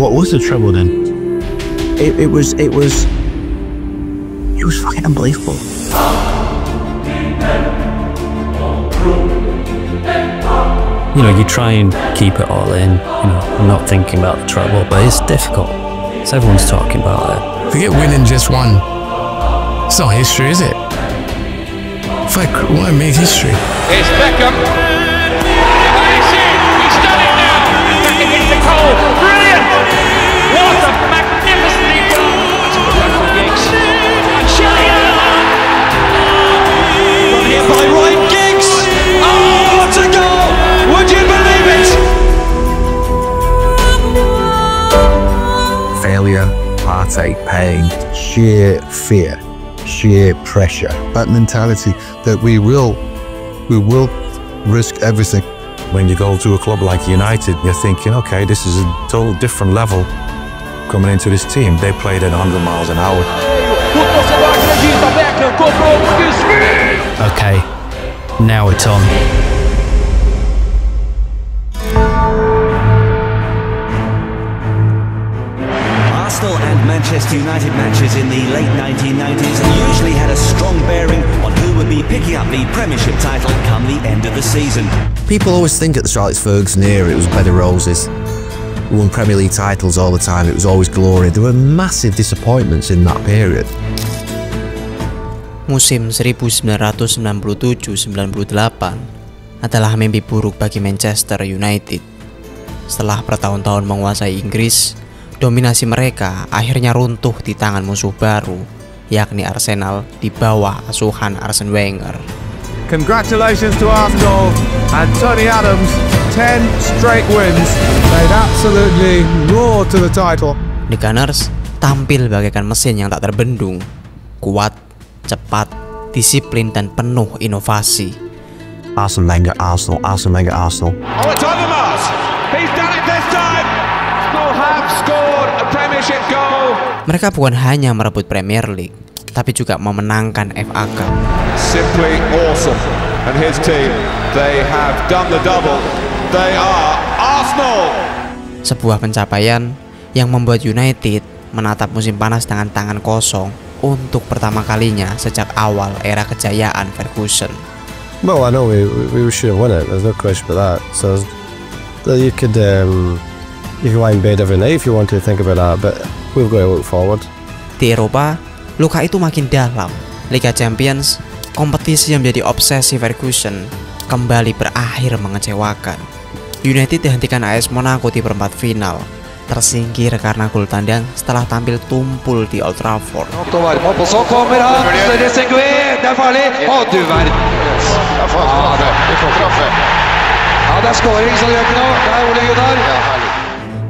What was the treble then? It was fucking unbelievable. You know, you try and keep it all in, you know, not thinking about the treble, but it's difficult. So everyone's talking about it. Forget winning just one. It's not history, is it? Fuck, what made history? It's Beckham. He's done it now. Beckham hits the goal. Brilliant. What a magnificently done. Giggs. And Sheringham. Run here by Ryan Giggs. Oh, what a goal. Would you believe it? Failure, heartache, pain, sheer fear, sheer pressure. That mentality that we will risk everything. When you go to a club like United, you're thinking, okay, this is a total different level coming into this team. They played at 100 miles an hour. Okay, now it's on. Arsenal and Manchester United matches in the late 1990s usually had a strong bearing on who would be picking up the Premiership title come the end of the season. People always think at the Alex Ferguson era it was bed of roses. We won Premier League titles all the time, it was always glory. There were massive disappointments in that period. Musim 1997-98 adalah mimpi buruk bagi Manchester United. Setelah bertahun-tahun menguasai Inggris, dominasi mereka akhirnya runtuh di tangan musuh baru, yakni Arsenal di bawah asuhan Arsene Wenger. Congratulations to Arsenal and Tony Adams, 10 straight wins. They'd absolutely roar to the title. The Gunners tampil bagaikan mesin yang tak terbendung, kuat, cepat, disiplin dan penuh inovasi. Arsene Wenger, Arsenal, Arsene Wenger, Arsenal. Oh, it's Overmars. He's done it this time. Arsenal have scored a Premiership goal. Mereka bukan hanya merebut Premier League, tapi juga memenangkan FA Cup. Simply awesome. And his team, they have done the double. They are Arsenal. Sebuah pencapaian yang membuat United menatap musim panas dengan tangan kosong untuk pertama kalinya sejak awal era kejayaan Ferguson. Well, I know we should have won it. There's no question about that. So you could lie in bed every night if you want to think about that, but we've got to look forward. Di Eropa, luka itu makin dalam. Liga Champions, kompetisi yang menjadi obsesi Ferguson, kembali berakhir mengecewakan. United dihentikan AS Monaco di perempat final, tersingkir karena gol tandang setelah tampil tumpul di Old Trafford.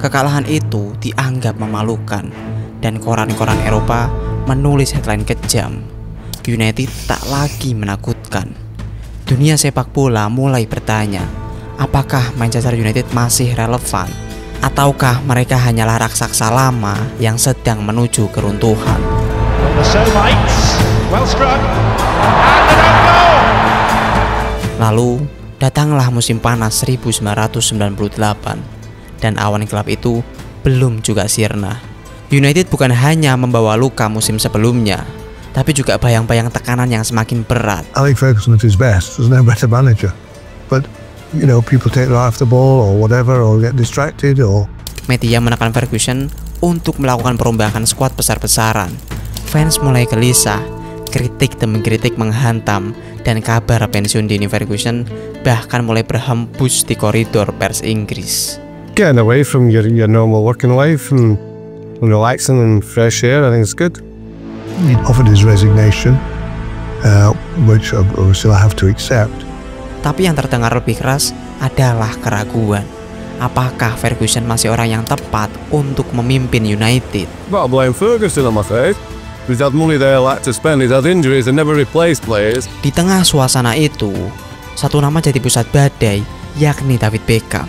Kekalahan itu dianggap memalukan dan koran-koran Eropa menulis headline kejam. United tak lagi menakutkan. Dunia sepak bola mulai bertanya, apakah Manchester United masih relevan? Ataukah mereka hanyalah raksasa lama yang sedang menuju keruntuhan? Lalu datanglah musim panas 1998 dan awan gelap itu belum juga sirna. United bukan hanya membawa luka musim sebelumnya, tapi juga bayang-bayang tekanan yang semakin berat. Alex Ferguson at his best. There's no better manager. But you know, people take their eye off the ball or whatever, or get distracted, or media menekan Ferguson untuk melakukan perombakan skuad besar-besaran. Fans mulai gelisah, kritik demi kritik menghantam, dan kabar pensiun dini Ferguson bahkan mulai berhembus di koridor pers Inggris. Getting away from your normal working life and relaxing and fresh air, I think it's good. He offered his resignation, which obviously I have to accept. Tapi yang terdengar lebih keras adalah keraguan. Apakah Ferguson masih orang yang tepat untuk memimpin United? But I blame Ferguson, I'm afraid. He's had money there like to spend, he's had injuries and never replaced players. Di tengah suasana itu, satu nama jadi pusat badai, yakni David Beckham.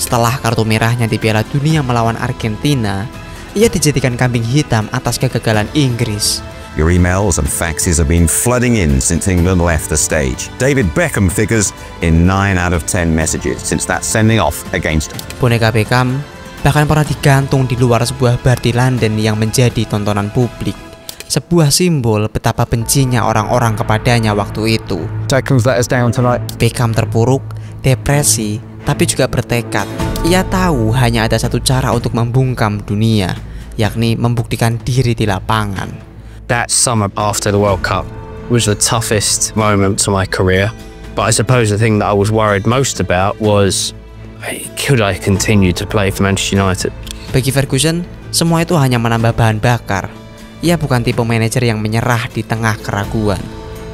Setelah kartu merahnya di Piala Dunia melawan Argentina, ia dijadikan kambing hitam atas kegagalan Inggris. Your emails and faxes have been flooding in since England left the stage. David Beckham figures in 9 out of 10 messages since that sending off against. Boneka Beckham bahkan pernah digantung di luar sebuah bar di London yang menjadi tontonan publik. Sebuah simbol betapa bencinya orang-orang kepadanya waktu itu. Beckham terpuruk, depresi, tapi juga bertekad. Ia tahu hanya ada satu cara untuk membungkam dunia, yakni membuktikan diri di lapangan. That summer after the World Cup was the toughest moment to my career. But I suppose the thing that I was worried most about was, could I continue to play for Manchester United? Bagi Ferguson, semua itu hanya menambah bahan bakar. Ia bukan tipe manajer yang menyerah di tengah keraguan.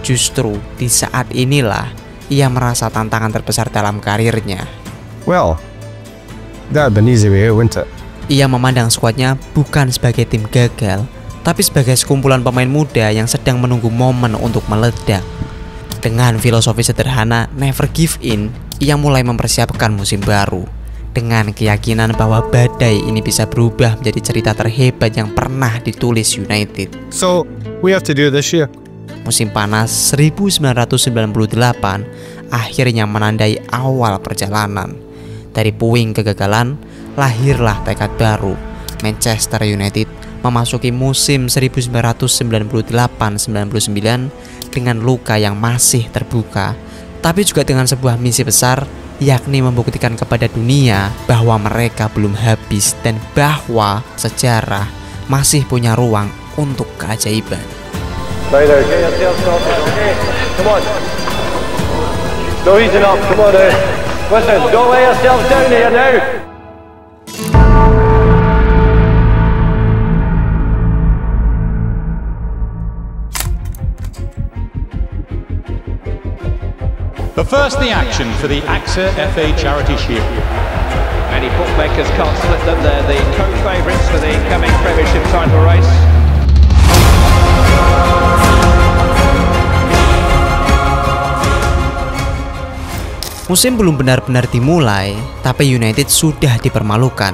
Justru di saat inilah ia merasa tantangan terbesar dalam karirnya. Well, that'd been easy way, wouldn't it? Ia memandang skuadnya bukan sebagai tim gagal, tapi sebagai sekumpulan pemain muda yang sedang menunggu momen untuk meledak. Dengan filosofi sederhana never give in, ia mulai mempersiapkan musim baru. Dengan keyakinan bahwa badai ini bisa berubah menjadi cerita terhebat yang pernah ditulis United. So, we have to do this year. Musim panas 1998 akhirnya menandai awal perjalanan. Dari puing kegagalan, lahirlah tekad baru. Manchester United memasuki musim 1998-99 dengan luka yang masih terbuka, tapi juga dengan sebuah misi besar, yakni membuktikan kepada dunia bahwa mereka belum habis dan bahwa sejarah masih punya ruang untuk keajaiban. Stay there, get yourself started, okay? Come on. No easing up, come on now. Listen, don't lay yourselves down here now. But first the action for the AXA FA Charity Shield. Any bookmakers can't slip them, they're the co-favourites for the coming Premiership title race. Musim belum benar-benar dimulai, tapi United sudah dipermalukan.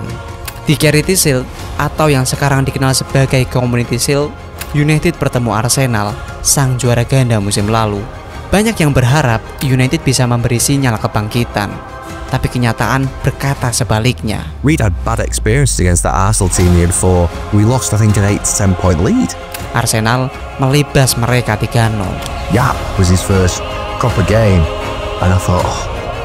Di Charity Shield, atau yang sekarang dikenal sebagai Community Shield, United bertemu Arsenal, sang juara ganda musim lalu. Banyak yang berharap United bisa memberi sinyal kebangkitan, tapi kenyataan berkata sebaliknya. We'd had bad experience against that Arsenal team the year before. We lost, I think, an 8 to 10 point lead. Arsenal melibas mereka 3-0. Yap was his first proper game, and I thought,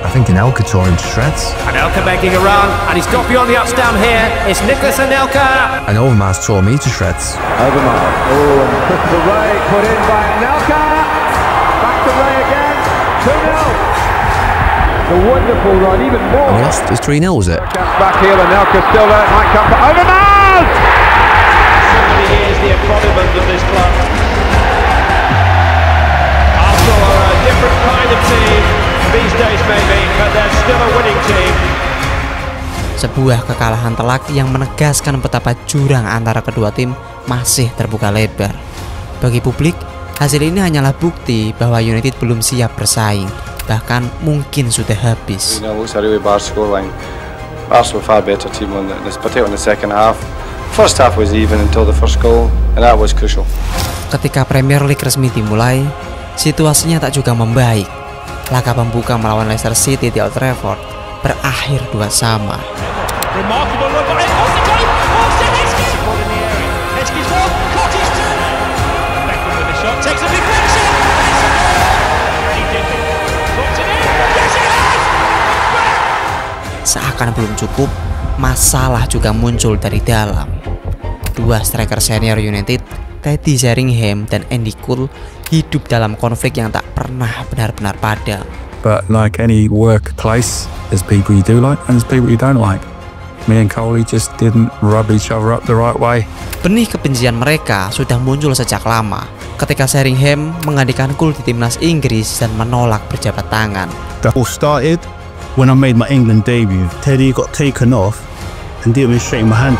I think Anelka tore him to shreds. Anelka begging around, and he's got beyond the ups down here. It's Nicholas Anelka. And Overmars tore me to shreds. Overmars, oh, and Christopher Ray put in by Anelka. Back to Ray again, 2-0. A wonderful run, even more. And we lost, it was 3-0, was it? Back here, Anelka still there, might come for Overmars! 70 years the embodiment of this club. Arsenal are a different kind of team these days maybe, but they're still a winning team. Sebuah kekalahan telak yang menegaskan betapa jurang antara kedua tim masih terbuka lebar. Bagi publik, hasil ini hanyalah bukti bahwa United belum siap bersaing, bahkan mungkin sudah habis. You know, it looks a really bad scoreline. Arsenal were far better team on this, particularly in the second half. First half was even until the first goal, and that was crucial. Ketika Premier League resmi dimulai, situasinya tak juga membaik. Laga pembuka melawan Leicester City di Old Trafford berakhir 2-2. Remarkable look on it. Oh, Heskey! Support in the area. Heskey's one. Cottage two. Beckham with the shot. Takes a deflection. Very difficult. Puts it in. Yes, it has! Seakan belum cukup, masalah juga muncul dari dalam. Dua striker senior United, Teddy Sheringham dan Andy Cole, hidup dalam konflik yang tak pernah benar-benar padam. But like any workplace, there's people you do like and there's people you don't like. Me and Coley just didn't rub each other up the right way. Benih kebencian mereka sudah muncul sejak lama, ketika Sheringham menggantikan Cole di timnas Inggris dan menolak berjabat tangan. The all started when I made my England debut. Teddy got taken off and didn't even shake my hand.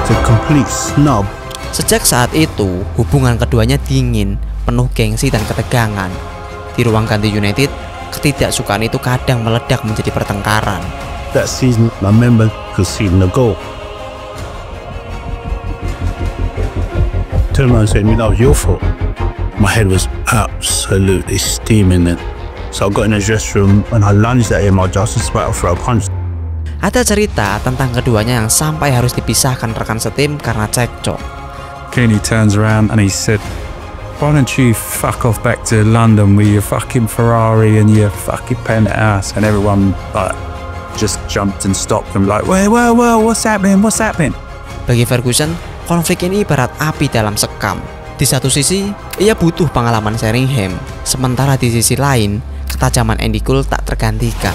It's a complete snub. Sejak saat itu, hubungan keduanya dingin, penuh gengsi dan ketegangan. Di ruang ganti United, ketidaksukaan itu kadang meledak menjadi pertengkaran. That season, I remember conceding a goal. Turned around and said, that was your fault. My head was absolutely steaming then. So I got in the dressing room and I lunged at him. I just about to throw a punch. Ada cerita tentang keduanya yang sampai harus dipisahkan rekan setim karena cekcok. Kenny turns around and he said, "Why don't you fuck off back to London with your fucking Ferrari and your fucking penthouse?" And everyone like just jumped and stopped and like, "Whoa, what's happening? What's happening?" Bagi Ferguson, konflik ini ibarat api dalam sekam. Di satu sisi, ia butuh pengalaman Sheringham, sementara di sisi lain, ketajaman Andy Cole tak tergantikan.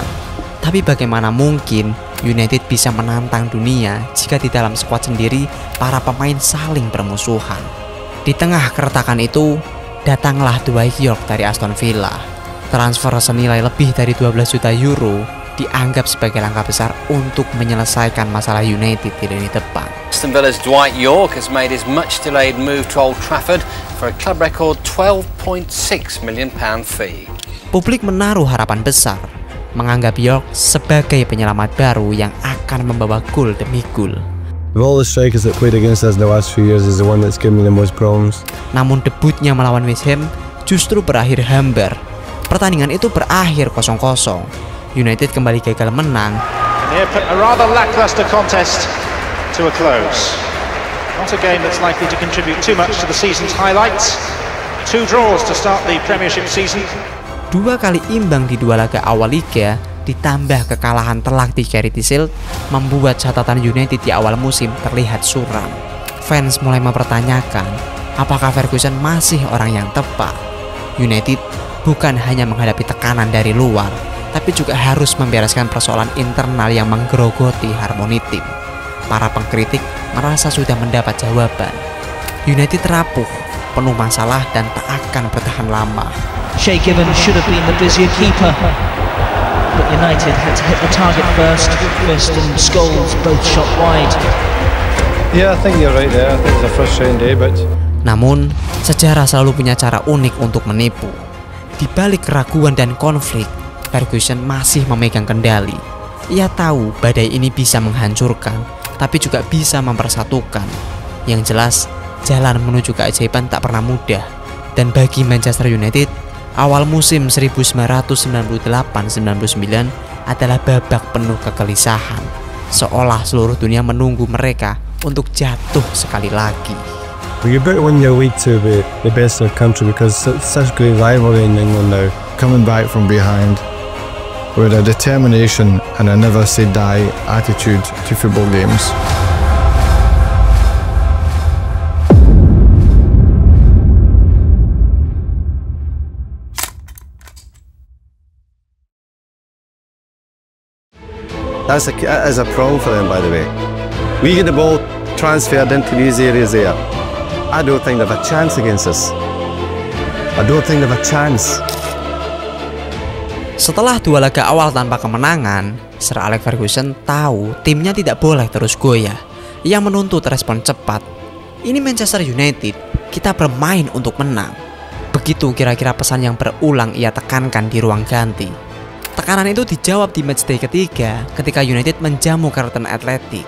Tapi bagaimana mungkin United bisa menantang dunia jika di dalam skuad sendiri para pemain saling bermusuhan? Di tengah keretakan itu, datanglah Dwight Yorke dari Aston Villa. Transfer senilai lebih dari 12 juta euro dianggap sebagai langkah besar untuk menyelesaikan masalah United di lini depan. Aston Villa's Dwight Yorke has made his much-delayed move to Old Trafford for a club record £12.6 million fee. Publik menaruh harapan besar, menganggap Yorke sebagai penyelamat baru yang akan membawa gol demi gol. Of all the strikers that played against us in the last few years, is the one that's given me the most problems. Namun debutnya melawan West Ham justru berakhir hambar. Pertandingan itu berakhir 0-0. United kembali gagal menang. A rather lackluster contest to a close. Not a game that's likely to contribute too much to the season's highlights. 2 draws to start the Premiership season. 2 kali imbang di 2 laga awal liga ditambah kekalahan telak di Charity Shield membuat catatan United di awal musim terlihat suram. Fans mulai mempertanyakan apakah Ferguson masih orang yang tepat. United bukan hanya menghadapi tekanan dari luar, tapi juga harus membereskan persoalan internal yang menggerogoti harmoni tim. Para pengkritik merasa sudah mendapat jawaban. United rapuh, penuh masalah dan tak akan bertahan lama. Shay Given should have been the busier keeper, but United had to hit the target first. First and Scholes both shot wide. Yeah, I think you're right there. I think it's a frustrating day, but... Namun, sejarah selalu punya cara unik untuk menipu. Di balik keraguan dan konflik, Ferguson masih memegang kendali. Ia tahu badai ini bisa menghancurkan, tapi juga bisa mempersatukan. Yang jelas, jalan menuju keajaiban tak pernah mudah. Dan bagi Manchester United, awal musim 1998-99 adalah babak penuh kegelisahan. Seolah seluruh dunia menunggu mereka untuk jatuh sekali lagi. You're about to win your league to be the best in the country because it's such great rivalry in England now. Coming back from behind with a determination and a never say die attitude to football games. That is a problem for them, by the way. We get the ball transferred into these areas there. I don't think they have a chance against us. I don't think they have a chance. Setelah 2 laga awal tanpa kemenangan, Sir Alex Ferguson tahu timnya tidak boleh terus goyah. Ia menuntut respon cepat. Ini Manchester United, kita bermain untuk menang. Begitu kira-kira pesan yang berulang ia tekankan di ruang ganti. Tekanan itu dijawab di matchday ketiga ketika United menjamu Carlton Athletic.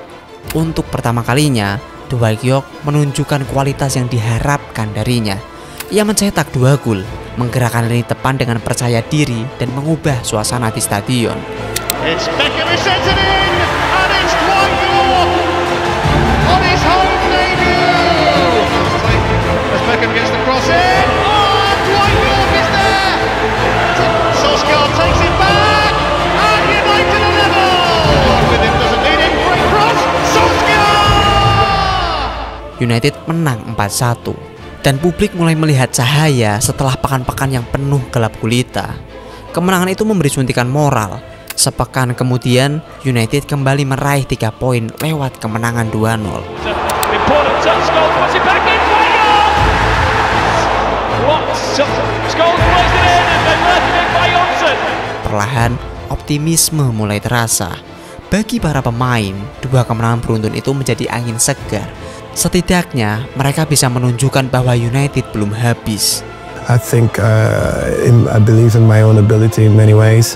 Untuk pertama kalinya, Dwight Yorke menunjukkan kualitas yang diharapkan darinya. Ia mencetak 2 gol, menggerakkan lini depan dengan percaya diri dan mengubah suasana di stadion. It's Beckham who sends it in, and it's Dwight Yorke on his home debut. As Beckham gets the cross in, oh, Dwight Yorke is there. Solskjaer takes it back, and United are level. With him doesn't need it, great cross, Solskjaer. United menang 4-1. Dan publik mulai melihat cahaya setelah pekan-pekan yang penuh gelap gulita. Kemenangan itu memberi suntikan moral. Sepekan kemudian, United kembali meraih 3 poin lewat kemenangan 2-0. Perlahan, optimisme mulai terasa. Bagi para pemain, 2 kemenangan beruntun itu menjadi angin segar. Setidaknya mereka bisa menunjukkan bahwa United belum habis. I think I believe in my own ability in many ways.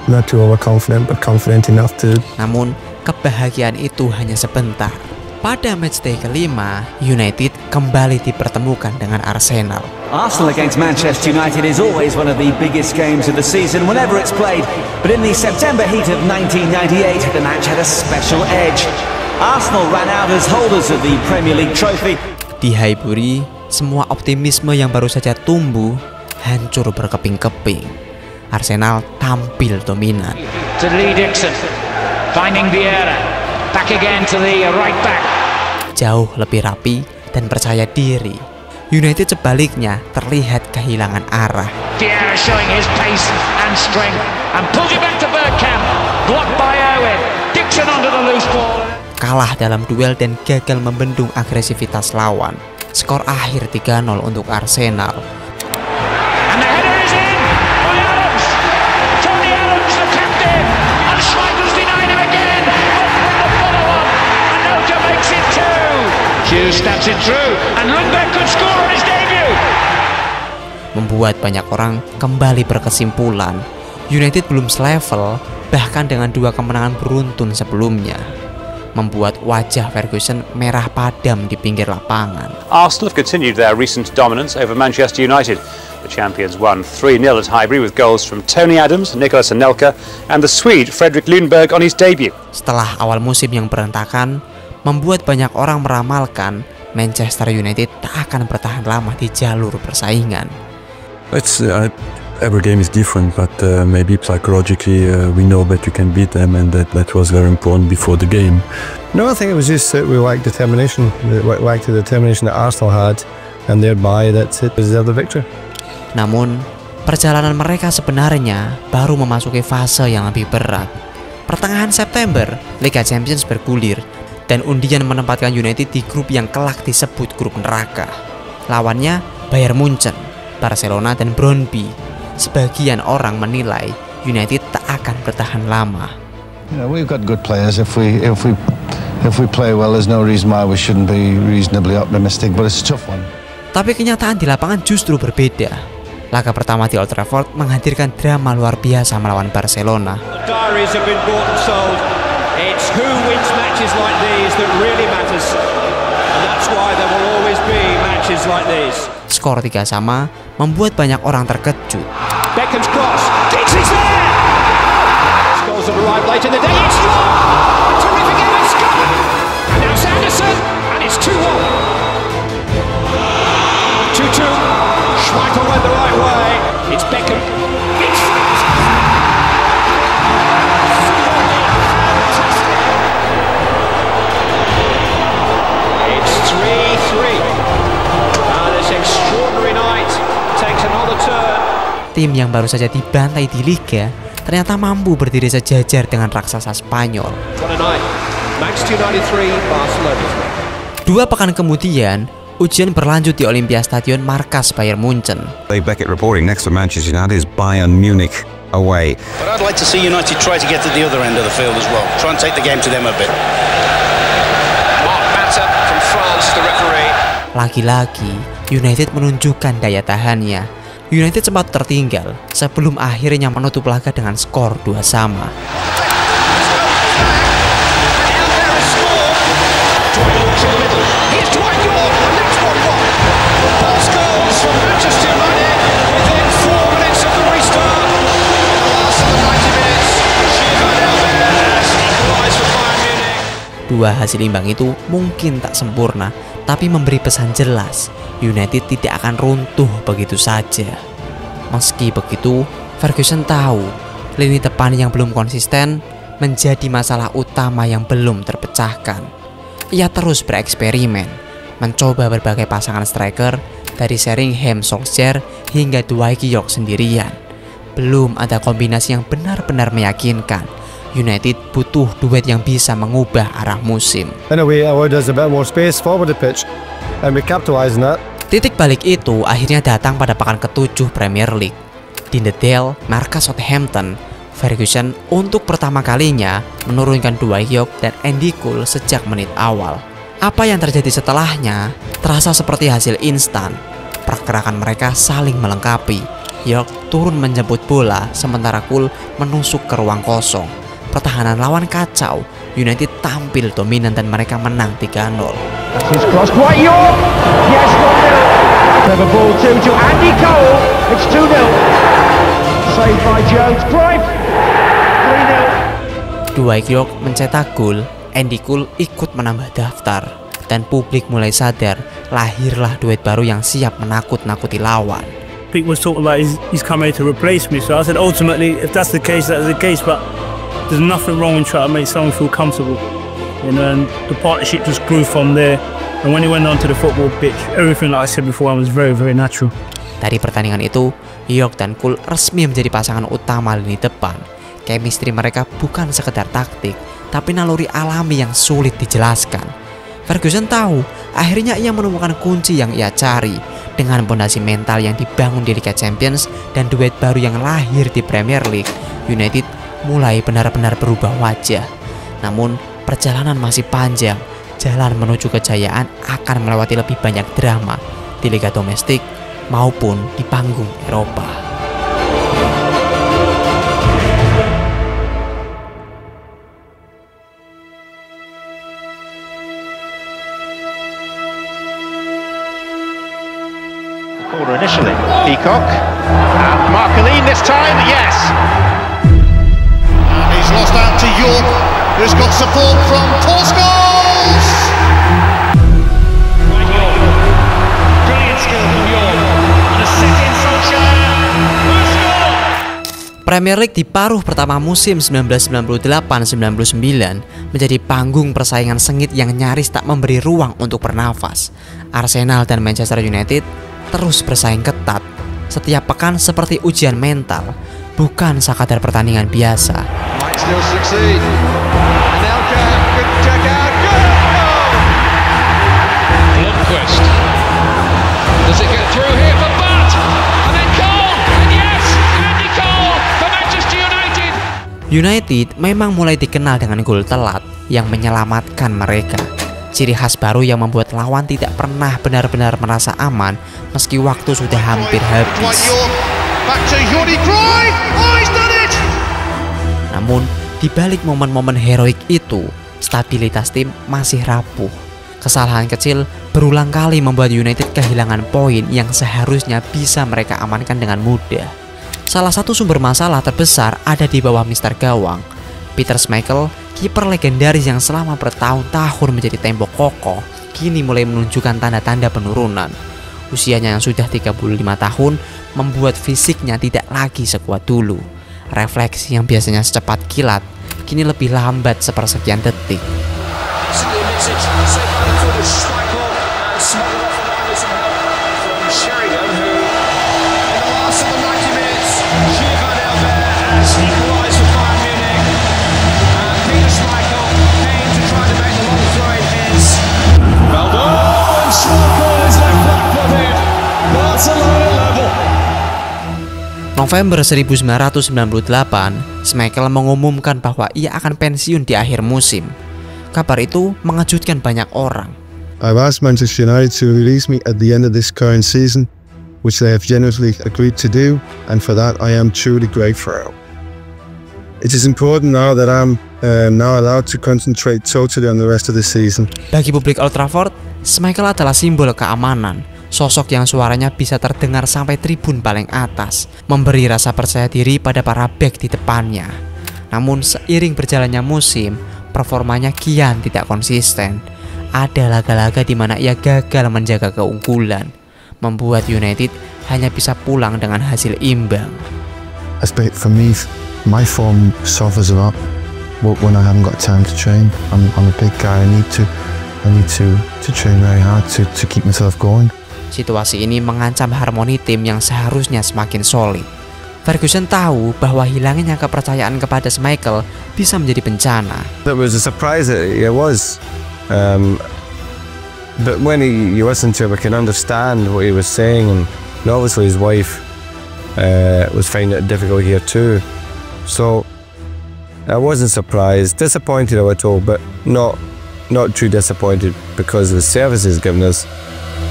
Not too overconfident, but confident enough to. Namun kebahagiaan itu hanya sebentar. Pada matchday kelima, United kembali dipertemukan dengan Arsenal. Arsenal against Manchester United is always one of the biggest games of the season whenever it's played. But in the September heat of 1998, the match had a special edge. Arsenal ran out as holders of the Premier League trophy. Di Highbury, semua optimisme yang baru saja tumbuh hancur berkeping-keping. Arsenal tampil dominan. To Lee Dixon, finding Vieira, back again to the right back. Jauh lebih rapi dan percaya diri. United sebaliknya terlihat kehilangan arah. Vieira showing his pace and strength and pulls it back to Bergkamp. Blocked by Owen. Dixon onto the loose ball. Kalah dalam duel dan gagal membendung agresivitas lawan. Skor akhir 3-0 untuk Arsenal. And the header is in by Adams. Tony Adams, the captain. And Schmeichel's denied him again. But from the follow-up, Anoka makes it 2. Hughes stabs it through and Lundberg could score on his debut. Membuat banyak orang kembali berkesimpulan United belum selevel bahkan dengan 2 kemenangan beruntun sebelumnya, membuat wajah Ferguson merah padam di pinggir lapangan. Arsenal have continued their recent dominance over Manchester United. The champions won 3-0 at Highbury with goals from Tony Adams, Nicolas Anelka and the Swede Fredrik Lundberg on his debut. Setelah awal musim yang berantakan, membuat banyak orang meramalkan Manchester United tak akan bertahan lama di jalur persaingan. Every game is different, but maybe psychologically we know that you can beat them, and that was very important before the game. No, I think it was just that we lacked determination. We lacked the determination that Arsenal had, and thereby that it deserved the victory. Namun, perjalanan mereka sebenarnya baru memasuki fase yang lebih berat. Pertengahan September, Liga Champions bergulir, dan undian menempatkan United di grup yang kelak disebut grup neraka. Lawannya Bayern Munchen, Barcelona, dan Brøndby. Sebagian orang menilai United tak akan bertahan lama. We've got good players. If we play well, there's no reason why we shouldn't be reasonably optimistic. But it's a tough one. Tapi kenyataan di lapangan justru berbeda. Laga pertama di Old Trafford menghadirkan drama luar biasa melawan Barcelona. The diaries have been bought and sold. It's who wins matches like these that really matters. And that's why there will always be matches like these. Skor 3-3 membuat banyak orang terkejut. Beckham's cross. Giggs is there. Scores have arrived late in the day. It's long. A terrific effort, Scott. And now Sanderson, and it's 2-1. 2-2. Schmeichel went the right way. It's Beckham. It's It's 3-3. This extraordinary night takes another turn. Tim yang baru saja dibantai di Liga ternyata mampu berdiri sejajar dengan raksasa Spanyol. 2 pekan kemudian, ujian berlanjut di Olympia Stadion markas Bayern Munchen. Dave Beckett reporting next to Manchester United is Bayern Munich away. But I'd like to see United try to get to the other end of the field as well. Try and take the game to them a bit. Mark Matter from France, the referee. Lagi-lagi, United menunjukkan daya tahannya. United sempat tertinggal sebelum akhirnya menutup laga dengan skor 2-2. Dua hasil imbang itu mungkin tak sempurna, tapi memberi pesan jelas, United tidak akan runtuh begitu saja. Meski begitu, Ferguson tahu lini depan yang belum konsisten menjadi masalah utama yang belum terpecahkan. Ia terus bereksperimen, mencoba berbagai pasangan striker dari Sheringham Solskjaer hingga Dwight York sendirian. Belum ada kombinasi yang benar-benar meyakinkan. United butuh duet yang bisa mengubah arah musim. In a way, it allowed us a bit more space forward the pitch, and we capitalized on that. Titik balik itu akhirnya datang pada pekan ke-7 Premier League. Di The Dale, markas Southampton, Ferguson untuk pertama kalinya menurunkan Dwight York dan Andy Cole sejak menit awal. Apa yang terjadi setelahnya terasa seperti hasil instan. Pergerakan mereka saling melengkapi. York turun menjemput bola sementara Cole menusuk ke ruang kosong. Pertahanan lawan kacau United tampil dominan dan mereka menang 3-0. His cross, Dwight York. Yes, 1-0. Clever ball to Andy Cole. It's 2-0. Saved by Jones. Drive. 3-0. Dwight York mencetak gol, Andy Cole ikut menambah daftar, dan publik mulai sadar lahirlah duet baru yang siap menakut-nakuti lawan. People was talking about he's come here to replace me, so I said ultimately if that's the case, that's the case, but there's nothing wrong in trying to make someone feel comfortable, you know, and the partnership just grew from there. And when he went onto the football pitch, everything like I said before was very, very natural. Dari pertandingan itu, York dan Cole resmi menjadi pasangan utama lini depan. Chemistry mereka bukan sekedar taktik, tapi naluri alami yang sulit dijelaskan. Ferguson tahu, akhirnya ia menemukan kunci yang ia cari. Dengan pondasi mental yang dibangun di Liga Champions dan duet baru yang lahir di Premier League, United mulai benar-benar berubah wajah. Namun, perjalanan masih panjang. Jalan menuju kejayaan akan melewati lebih banyak drama di liga domestik maupun di panggung Eropa. Corner initially, Peacock and Marceline this time, yes. And he's lost out to York, who's got support from Paul Scholes. Brilliant skill from York and a second Solskjaer. Premier League di paruh pertama musim 1998-99 menjadi panggung persaingan sengit yang nyaris tak memberi ruang untuk bernafas. Arsenal dan Manchester United terus bersaing ketat. Setiap pekan seperti ujian mental, bukan sekadar pertandingan biasa. Lundqvist. Does it get through here for Bat? And then Cole. And yes, Andy Cole for Manchester United. United memang mulai dikenal dengan gol telat yang menyelamatkan mereka. Ciri khas baru yang membuat lawan tidak pernah benar-benar merasa aman meski waktu sudah hampir habis. Namun, di balik momen-momen heroik itu, stabilitas tim masih rapuh. Kesalahan kecil berulang kali membuat United kehilangan poin yang seharusnya bisa mereka amankan dengan mudah. Salah satu sumber masalah terbesar ada di bawah Mister Gawang. Peter Schmeichel, kiper legendaris yang selama bertahun-tahun menjadi tembok kokoh, kini mulai menunjukkan tanda-tanda penurunan. Usianya yang sudah 35 tahun membuat fisiknya tidak lagi sekuat dulu. Refleksi yang biasanya secepat kilat, kini lebih lambat sepersekian detik. November 1998, Schmeichel mengumumkan bahwa ia akan pensiun di akhir musim. Kabar itu mengejutkan banyak orang. I've asked Manchester United to release me at the end of this current season, which they have generously agreed to do, and for that I am truly grateful. It is important now that I'm now allowed to concentrate totally on the rest of the season. Bagi publik Old Trafford, Schmeichel adalah simbol keamanan. Sosok yang suaranya bisa terdengar sampai tribun paling atas, memberi rasa percaya diri pada para bek di depannya. Namun seiring berjalannya musim, performanya kian tidak konsisten. Ada laga-laga di mana ia gagal menjaga keunggulan, membuat United hanya bisa pulang dengan hasil imbang. For me, my form suffers a lot when I haven't got time to train. I'm a big guy. I need to train very hard to keep myself going. Situasi ini mengancam harmoni tim yang seharusnya semakin solid. Ferguson tahu bahwa hilangnya kepercayaan kepada Schmeichel bisa menjadi bencana. That was a surprise. It was. But when you listen to him, I can understand what he was saying, and obviously his wife was finding it difficult here too. So I wasn't surprised, disappointed a little, but not too disappointed because of the services given us.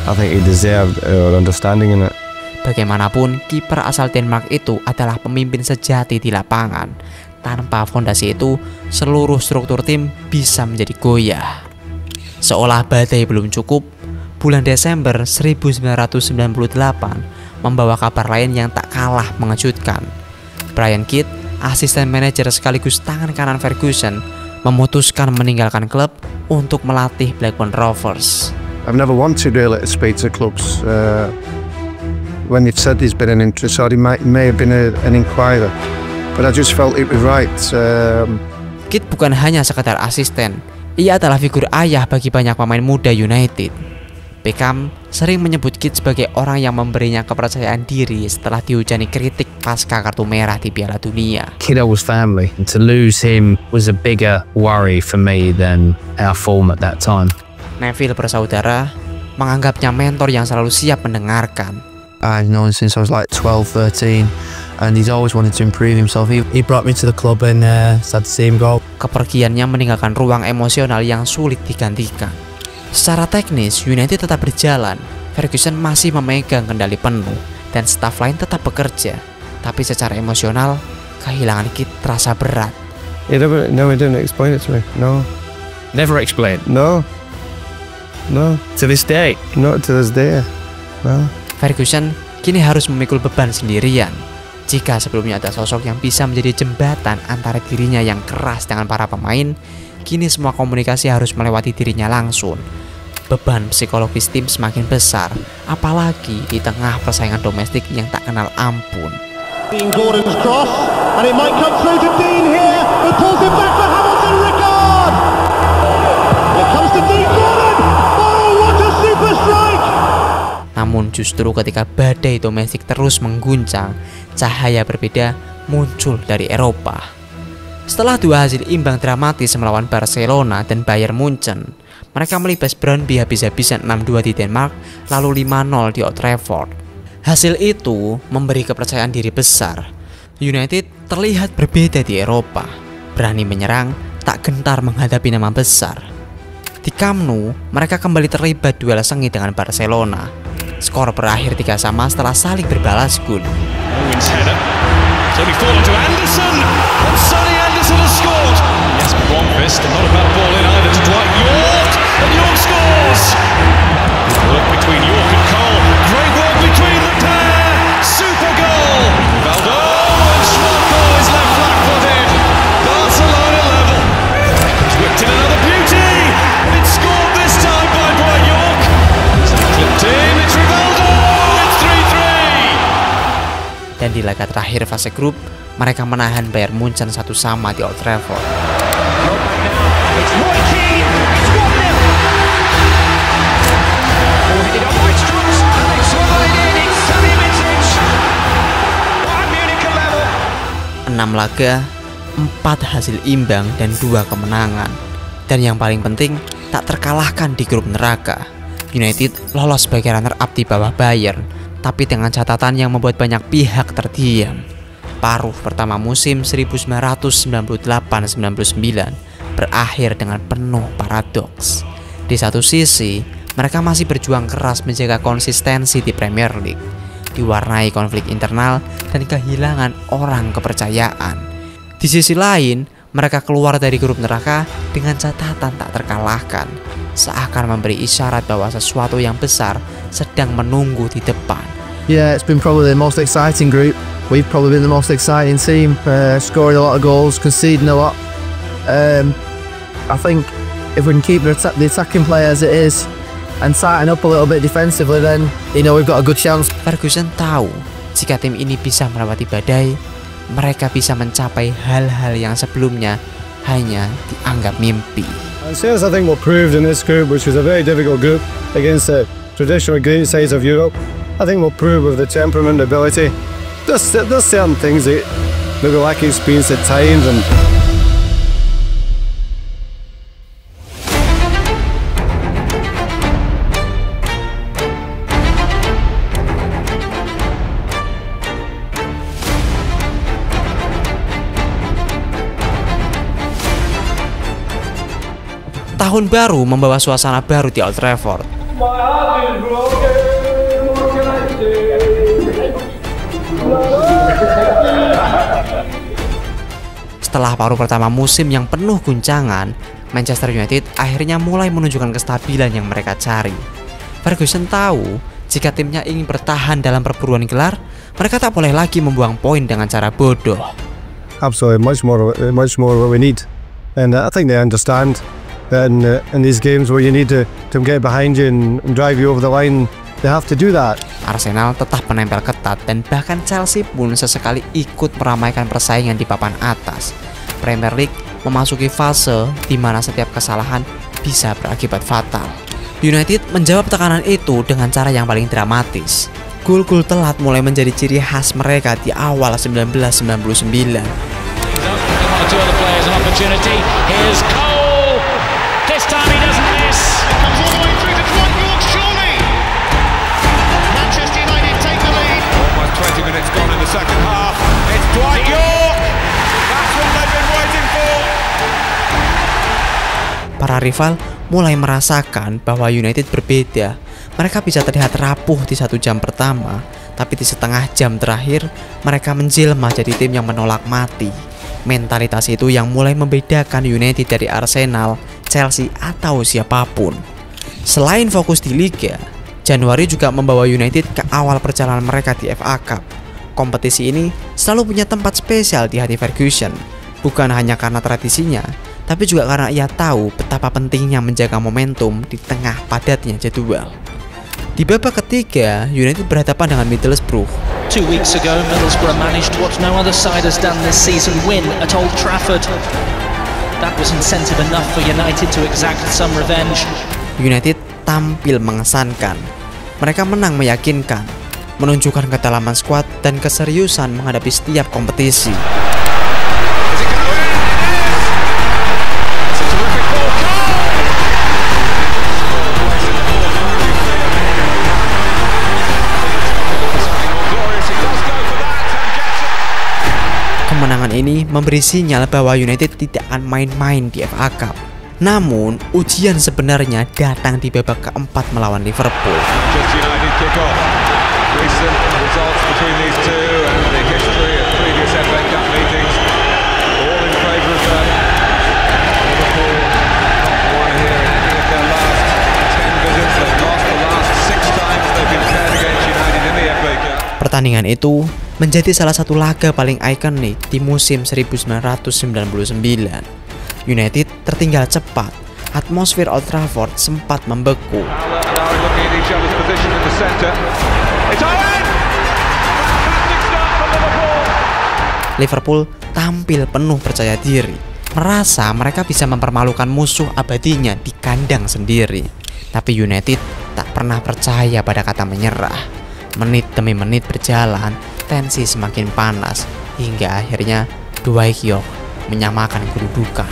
I think he deserved our understanding in it. Bagaimanapun, kiper asal Denmark itu adalah pemimpin sejati di lapangan. Tanpa fondasi itu, seluruh struktur tim bisa menjadi goyah. Seolah badai belum cukup, bulan Desember 1998 membawa kabar lain yang tak kalah mengejutkan. Brian Kidd, asisten manajer sekaligus tangan kanan Ferguson, memutuskan meninggalkan klub untuk melatih Blackburn Rovers. I've never wanted really to speak to clubs. When you've said there's been an interest, or it may have been an inquiry, but I just felt it was right. Kidd bukan hanya sekedar asisten, ia adalah figur ayah bagi banyak pemain muda United. Beckham sering menyebut Kidd sebagai orang yang memberinya kepercayaan diri setelah dihujani kritik pasca kartu merah di Piala Dunia. Kiddo was family, and to lose him was a bigger worry for me than our form at that time. Neville bersaudara menganggapnya mentor yang selalu siap mendengarkan. I've known him since I was like 12, 13, and he's always wanted to improve himself. He brought me to the club and sad to see him go. Kepergiannya meninggalkan ruang emosional yang sulit digantikan. Secara teknis, United tetap berjalan. Ferguson masih memegang kendali penuh dan staf lain tetap bekerja. Tapi secara emosional, kehilangan Kidd terasa berat. He didn't explain it to me. No. Never explained? No. To this day? Not to this day. No. Ferguson kini harus memikul beban sendirian. Jika sebelumnya ada sosok yang bisa menjadi jembatan antara dirinya yang keras dengan para pemain, kini semua komunikasi harus melewati dirinya langsung. Beban psikologis tim semakin besar, apalagi di tengah persaingan domestik yang tak kenal ampun. Dean Gordon's cross, and it might come through to Dean here, who pulls it back for Hamilton Rickard. It comes to Dean Gordon. Oh, what a super strike! Namun justru ketika badai domestik terus mengguncang, cahaya berbeda muncul dari Eropa. Setelah dua hasil imbang dramatis melawan Barcelona dan Bayern Munchen, mereka melibas Brøndby habis-habisan 6-2 di Denmark, lalu 5-0 di Old Trafford. Hasil itu memberi kepercayaan diri besar. United terlihat berbeda di Eropa, berani menyerang, tak gentar menghadapi nama besar. Di Camp Nou, mereka kembali terlibat duel sengit dengan Barcelona. Skor berakhir 3-3 setelah saling berbalas gol. Dan di laga terakhir fase grup, mereka menahan Bayern Munchen 1-1 di Old Trafford. Enam laga, 4 hasil imbang dan 2 kemenangan. Dan yang paling penting, tak terkalahkan di grup neraka. United lolos sebagai runner-up di bawah Bayern, tapi dengan catatan yang membuat banyak pihak terdiam. Paruh pertama musim 1998-99 berakhir dengan penuh paradoks. Di satu sisi, mereka masih berjuang keras menjaga konsistensi di Premier League, diwarnai konflik internal dan kehilangan orang kepercayaan. Di sisi lain, mereka keluar dari grup neraka dengan catatan tak terkalahkan, seakan memberi isyarat bahwa sesuatu yang besar sedang menunggu di depan. Yeah, it's been probably the most exciting group. We've probably been the most exciting team, scoring a lot of goals, conceding a lot. I think if we can keep the attacking play as it is and tighten up a little bit defensively, then we've got a good chance. Ferguson tahu jika tim ini bisa melewati badai, mereka bisa mencapai hal-hal yang sebelumnya hanya dianggap mimpi. And Sales, I think, were proved in this group, which was a very difficult group against the traditional great sides of Europe. I think we'll prove with the temperament, ability. There's certain things that maybe lack experience at times, and Tahun baru membawa suasana baru di Old Trafford. Setelah paruh pertama musim yang penuh guncangan, Manchester United akhirnya mulai menunjukkan kestabilan yang mereka cari. Ferguson tahu jika timnya ingin bertahan dalam perburuan gelar, mereka tak boleh lagi membuang poin dengan cara bodoh. Absolutely, much more what we need, and I think they understand that in these games where you need to get behind you and drive you over the line, they have to do that. Arsenal tetap menempel ketat dan bahkan Chelsea pun sesekali ikut meramaikan persaingan di papan atas. Premier League memasuki fase di mana setiap kesalahan bisa berakibat fatal. United menjawab tekanan itu dengan cara yang paling dramatis. Gol-gol telat mulai menjadi ciri khas mereka di awal 1999. Para rival mulai merasakan bahwa United berbeda. Mereka bisa terlihat rapuh di 1 jam pertama, tapi di setengah jam terakhir mereka menjelma jadi tim yang menolak mati. Mentalitas itu yang mulai membedakan United dari Arsenal, Chelsea atau siapapun. Selain fokus di Liga, Januari juga membawa United ke awal perjalanan mereka di FA Cup. Kompetisi ini selalu punya tempat spesial di hati Ferguson, bukan hanya karena tradisinya, tapi juga karena ia tahu betapa pentingnya menjaga momentum di tengah padatnya jadwal. Di babak ketiga, United berhadapan dengan Middlesbrough. 2 weeks ago, Middlesbrough managed what no other side has done this season, win at Old Trafford. That was incentive enough for United to exact some revenge. United tampil mengesankan. Mereka menang meyakinkan, menunjukkan kedalaman skuad dan keseriusan menghadapi setiap kompetisi. Kemenangan ini memberi sinyal bahwa United tidak akan main-main di FA Cup. Namun, ujian sebenarnya datang di babak keempat melawan Liverpool. Pertandingan itu menjadi salah satu laga paling ikonik di musim 1999. United tertinggal cepat, atmosfer Old Trafford sempat membeku. Liverpool tampil penuh percaya diri, merasa mereka bisa mempermalukan musuh abadinya di kandang sendiri. Tapi United tak pernah percaya pada kata menyerah. Menit demi menit berjalan, tensi semakin panas, hingga akhirnya Dwight Yorke menyamakan kedudukan.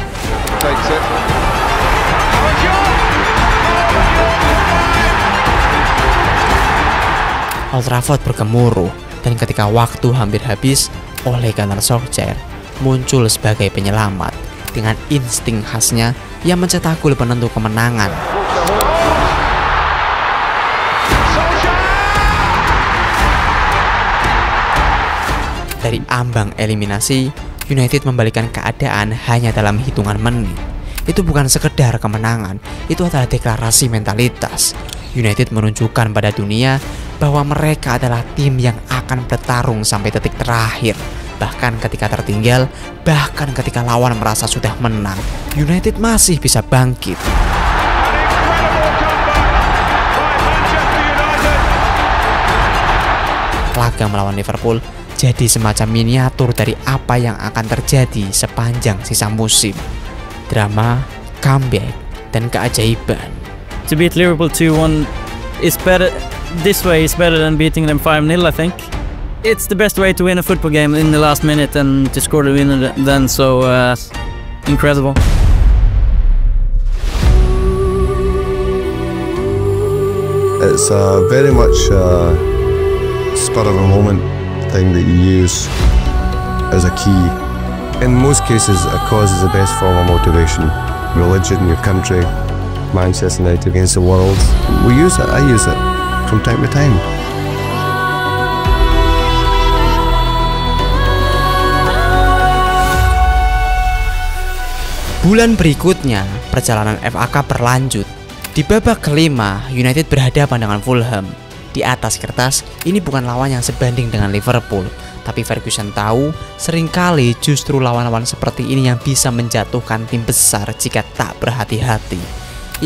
Old Trafford bergemuruh, dan ketika waktu hampir habis, Ole Gunnar Solskjaer muncul sebagai penyelamat. Dengan insting khasnya, ia mencetak gol penentu kemenangan. Dari ambang eliminasi, United membalikan keadaan hanya dalam hitungan menit. Itu bukan sekedar kemenangan, itu adalah deklarasi mentalitas. United menunjukkan pada dunia bahwa mereka adalah tim yang akan bertarung sampai detik terakhir. Bahkan ketika tertinggal, bahkan ketika lawan merasa sudah menang, United masih bisa bangkit. Laga melawan Liverpool jadi semacam miniatur dari apa yang akan terjadi sepanjang sisa musim. Drama, comeback, dan keajaiban. To beat Liverpool 2-1 is better. This way is better than beating them 5-0, I think. It's the best way to win a football game in the last minute and to score the winner then, so incredible. It's very much spur of a moment thing that you use as a key. In most cases, a cause is the best form of motivation. Religion, your country, Manchester United against the world. We use it, I use it from time to time. Bulan berikutnya, perjalanan FA Cup berlanjut. Di babak kelima, United berhadapan dengan Fulham. Di atas kertas, ini bukan lawan yang sebanding dengan Liverpool. Tapi Ferguson tahu, seringkali justru lawan-lawan seperti ini yang bisa menjatuhkan tim besar jika tak berhati-hati.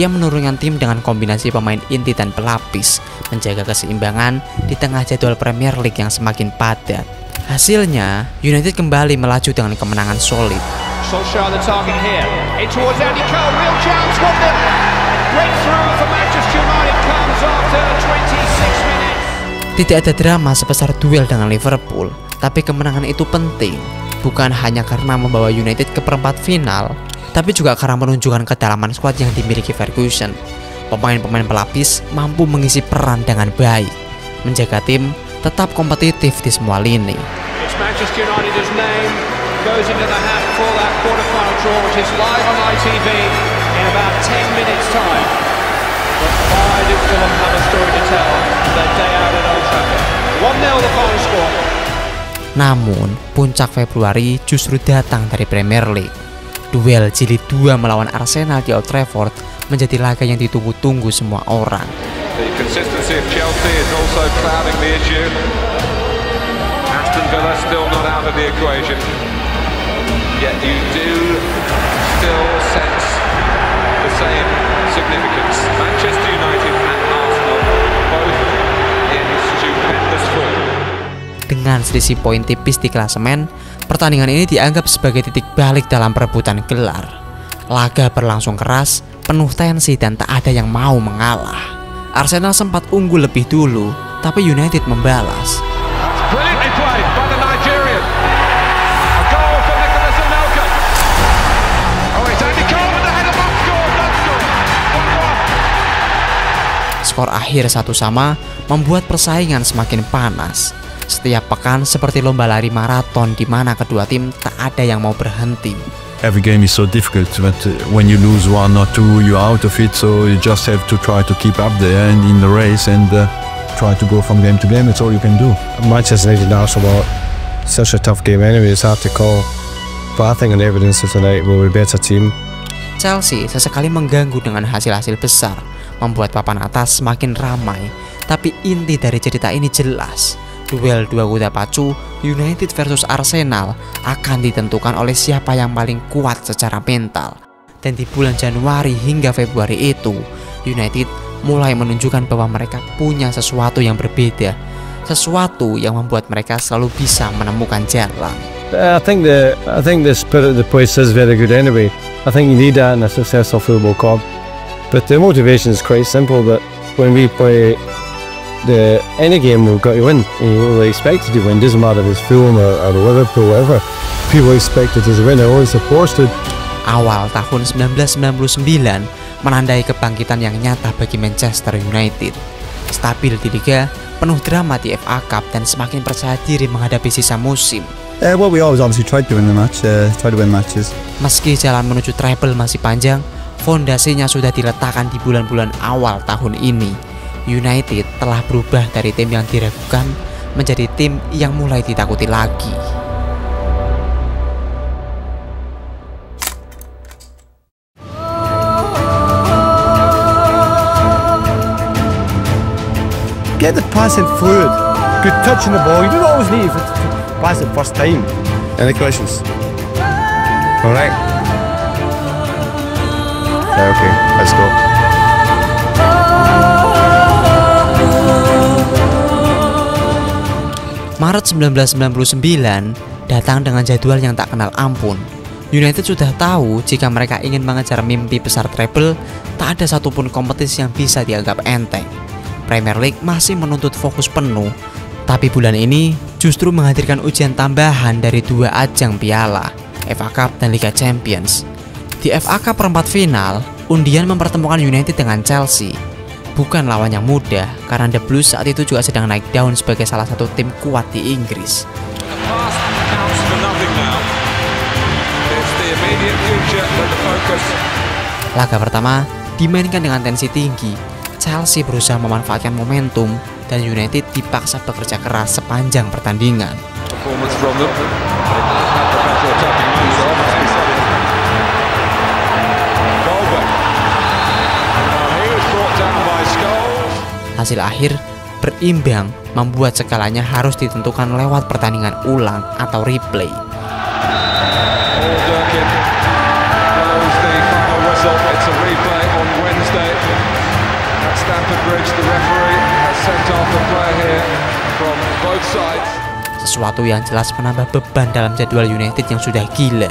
Ia menurunkan tim dengan kombinasi pemain inti dan pelapis, menjaga keseimbangan di tengah jadwal Premier League yang semakin padat. Hasilnya, United kembali melaju dengan kemenangan solid. Solskjaer the target here. In towards Andy Cole, real chance, 1-0. Breakthrough for Manchester United comes after 26 minutes. Tidak ada drama sebesar duel dengan Liverpool, tapi kemenangan itu penting, bukan hanya karena membawa United ke perempat final, tapi juga karena menunjukkan kedalaman skuad yang dimiliki Ferguson. Pemain-pemain pelapis mampu mengisi peran dengan baik, menjaga tim tetap kompetitif di semua lini. It's Manchester United's name goes into the hat for that quarter-final draw, which is live on ITV in about 10 minutes time. But why do Fulham have a story to tell their day out at Old Trafford? 1-0 the final score. Namun, puncak Februari justru datang dari Premier League. Duel jilid 2 melawan Arsenal di Old Trafford menjadi laga yang ditunggu-tunggu semua orang. The consistency of Chelsea is also clouding the issue. Aston Villa still not out of the equation. Yet you do still sense the same significance. Manchester United and Arsenal both in stupendous form. Dengan selisih poin tipis di klasemen, pertandingan ini dianggap sebagai titik balik dalam perebutan gelar. Laga berlangsung keras, penuh tensi dan tak ada yang mau mengalah. Arsenal sempat unggul lebih dulu, tapi United membalas. Brilliantly played by the Nigerian. A goal for Nicolas Anelka. Oh, it's Andy Cole with the header, not scored, not scored. 1-1. Skor akhir 1-1 membuat persaingan semakin panas. Setiap pekan seperti lomba lari maraton di mana kedua tim tak ada yang mau berhenti. Every game is so difficult, but when you lose 1 or 2, you're out of it, so you just have to try to keep up there and in the race and try to go from game to game. That's all you can do. Manchester United and Arsenal, such a tough game anyway, it's hard to call. But I think on evidence of tonight we're a better team. Chelsea sesekali mengganggu dengan hasil-hasil besar, membuat papan atas semakin ramai. Tapi inti dari cerita ini jelas. Duel dua kuda pacu United versus Arsenal akan ditentukan oleh siapa yang paling kuat secara mental. Dan di bulan Januari hingga Februari itu, United mulai menunjukkan bahwa mereka punya sesuatu yang berbeda, sesuatu yang membuat mereka selalu bisa menemukan jalan. I think the spirit of the place is very good anyway. I think you need that in a successful football club. But the motivation is quite simple, that when we play any game we've got to win. We're expected to win. Doesn't matter if it's Fulham or Liverpool, whatever. People expect it to win. They're always supposed to. Awal tahun 1999 menandai kebangkitan yang nyata bagi Manchester United. Stabil di Liga, penuh drama di FA Cup dan semakin percaya diri menghadapi sisa musim. Well, we always obviously tried to win the match, tried to win matches. Meski jalan menuju treble masih panjang, fondasinya sudah diletakkan di bulan-bulan awal tahun ini. United telah berubah dari tim yang diragukan menjadi tim yang mulai ditakuti lagi. Get the passing fluid. Good touching the ball. You don't always need to pass it first time. Any questions? All right. Okay, let's go. Maret 1999 datang dengan jadwal yang tak kenal ampun. United sudah tahu jika mereka ingin mengejar mimpi besar treble, tak ada satupun kompetisi yang bisa dianggap enteng. Premier League masih menuntut fokus penuh, tapi bulan ini justru menghadirkan ujian tambahan dari dua ajang piala, FA Cup dan Liga Champions. Di FA Cup perempat final, undian mempertemukan United dengan Chelsea. Bukan lawan yang mudah, karena The Blues saat itu juga sedang naik daun sebagai salah satu tim kuat di Inggris. Laga pertama dimainkan dengan tensi tinggi. Chelsea berusaha memanfaatkan momentum dan United dipaksa bekerja keras sepanjang pertandingan. Hasil akhir berimbang membuat segalanya harus ditentukan lewat pertandingan ulang atau replay. Sesuatu yang jelas menambah beban dalam jadwal United yang sudah gila.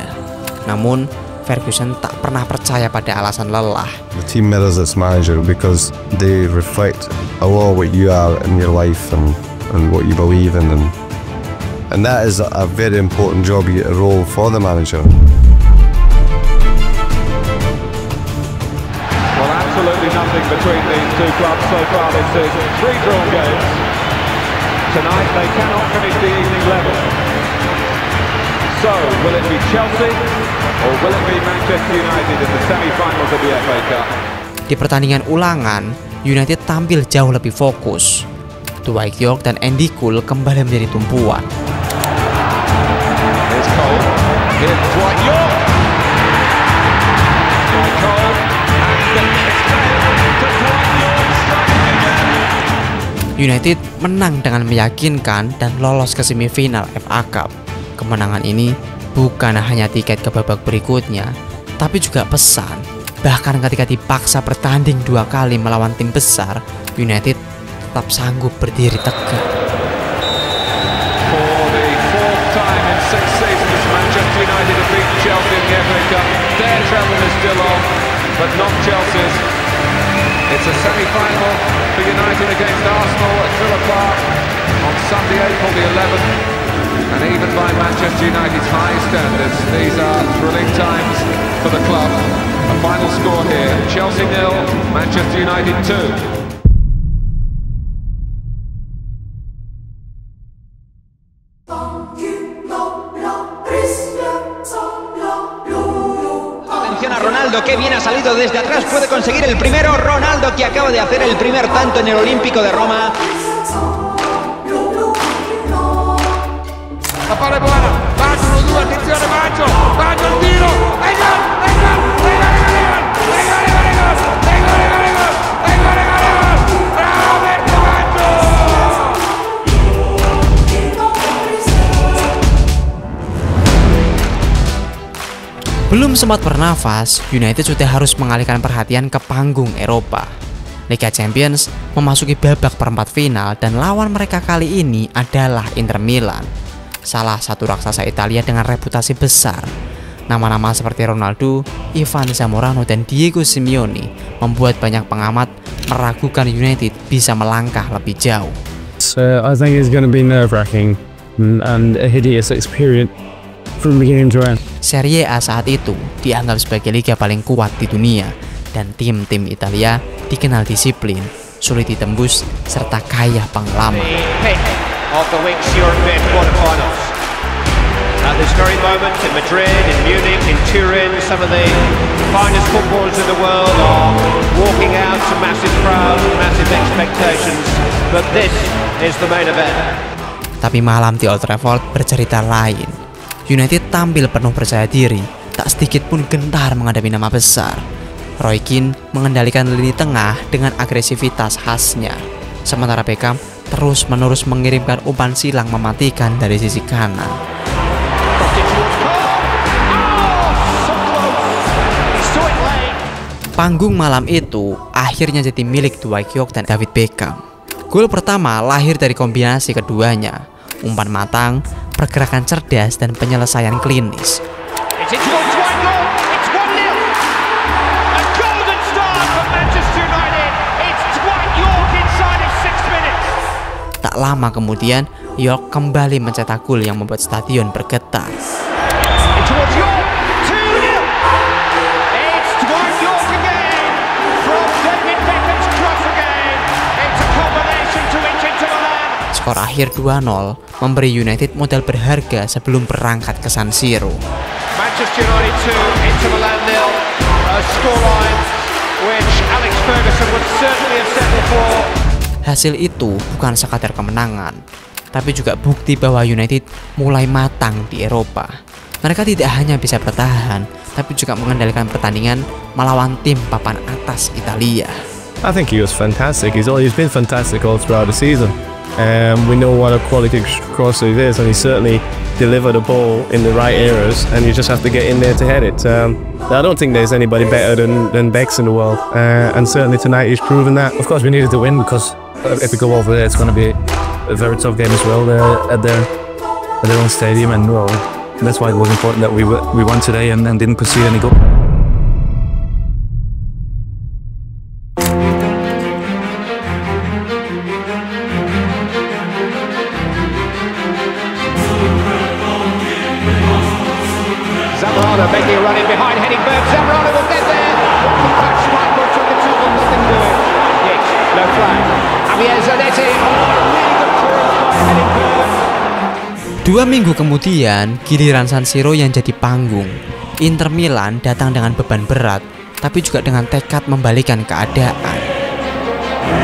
Namun Ferguson tak pernah percaya pada alasan lelah. The team mirrors its manager because they reflect a lot what you are in your life and what you believe in, and that is a very important job, a role for the manager. Well, absolutely nothing between these two clubs so far this season. 3 drawn games. Tonight they cannot finish the evening level. So, will it be Chelsea or will it be Manchester United in the semi-finals of the FA Cup? Di pertandingan ulangan, United tampil jauh lebih fokus. Dwight Yorke dan Andy Cole kembali menjadi tumpuan. Here's Cole. Here's Dwight Yorke. Dwight Cole. And it's failed to Dwight Yorke striking again. United menang dengan meyakinkan dan lolos ke semifinal FA Cup. Kemenangan ini bukan hanya tiket ke babak berikutnya, tapi juga pesan. Bahkan ketika dipaksa bertanding 2 kali melawan tim besar, United tetap sanggup berdiri tegak. For the 4th time in 6 seasons, Manchester United have beaten Chelsea in the FA Cup. Their treble is still on, but not Chelsea's. It's a semi-final for United against Arsenal at Villa Park on Sunday, April the 11th. And even by Manchester United's high standards, these are thrilling times for the club. A final score here, Chelsea 0, Manchester United 2. Ronaldo, que bien ha salido desde atrás, puede conseguir el primero. Ronaldo, que acaba de hacer el primer tanto en el Olímpico de Roma. La palla buona, Baggio 1-2, attenzione Baggio, Baggio il tiro, e gol, e gol, e gol, e gol, e gol, e gol, e gol, e gol, e gol, e gol, e gol, e gol, Roberto Baggio! Belum sempat bernafas, United sudah harus mengalihkan perhatian ke panggung Eropa. Liga Champions memasuki babak perempat final dan lawan mereka kali ini adalah Inter Milan. Salah satu raksasa Italia dengan reputasi besar. Nama-nama seperti Ronaldo, Ivan Zamorano, dan Diego Simeone membuat banyak pengamat meragukan United bisa melangkah lebih jauh. So I think it's going to be nerve-wracking and a hideous experience from beginning to end. Serie A saat itu dianggap sebagai liga paling kuat di dunia dan tim-tim Italia dikenal disiplin, sulit ditembus, serta kaya pengalaman. Of the week's European quarterfinals. At this very moment in Madrid, in Munich, in Turin, some of the finest footballers in the world are walking out to massive crowds, massive expectations, but this is the main event. Tapi malam di Old Trafford bercerita lain. United tampil penuh percaya diri, tak sedikit pun gentar menghadapi nama besar. Roy Keane mengendalikan lini tengah dengan agresivitas khasnya, sementara Beckham terus-menerus mengirimkan umpan silang mematikan dari sisi kanan. Panggung malam itu akhirnya jadi milik Dwight Yorke dan David Beckham. Gol pertama lahir dari kombinasi keduanya, umpan matang, pergerakan cerdas, dan penyelesaian klinis. Tak lama kemudian, Yorke kembali mencetak gol yang membuat stadion bergetar. Skor akhir 2-0 memberi United modal berharga sebelum berangkat ke San Siro. Manchester United 2, Inter Milan 0, a scoreline which Alex Ferguson would certainly have settled for. Hasil itu bukan sekadar kemenangan, tapi juga bukti bahwa United mulai matang di Eropa. Mereka tidak hanya bisa bertahan, tapi juga mengendalikan pertandingan melawan tim papan atas Italia. I think he was fantastic. He's been fantastic all throughout the season. We know what a quality crosser he is, and he certainly delivered the ball in the right areas, and you just have to get in there to head it. I don't think there's anybody better than Bex in the world, and certainly tonight he's proven that. Of course, we needed to win, because if we go over there, it's going to be a very tough game as well at their own stadium, and well, that's why it was important that we won today and didn't concede any goal. Zamorano making a run in behind, heading back. Zamorano will get there. Michael took the trouble, nothing doing. Yes, no flag. Javier Zanetti. Really good clearance by heading back. 2 minggu kemudian, giliran San Siro yang jadi panggung. Inter Milan datang dengan beban berat, tapi juga dengan tekad membalikan keadaan.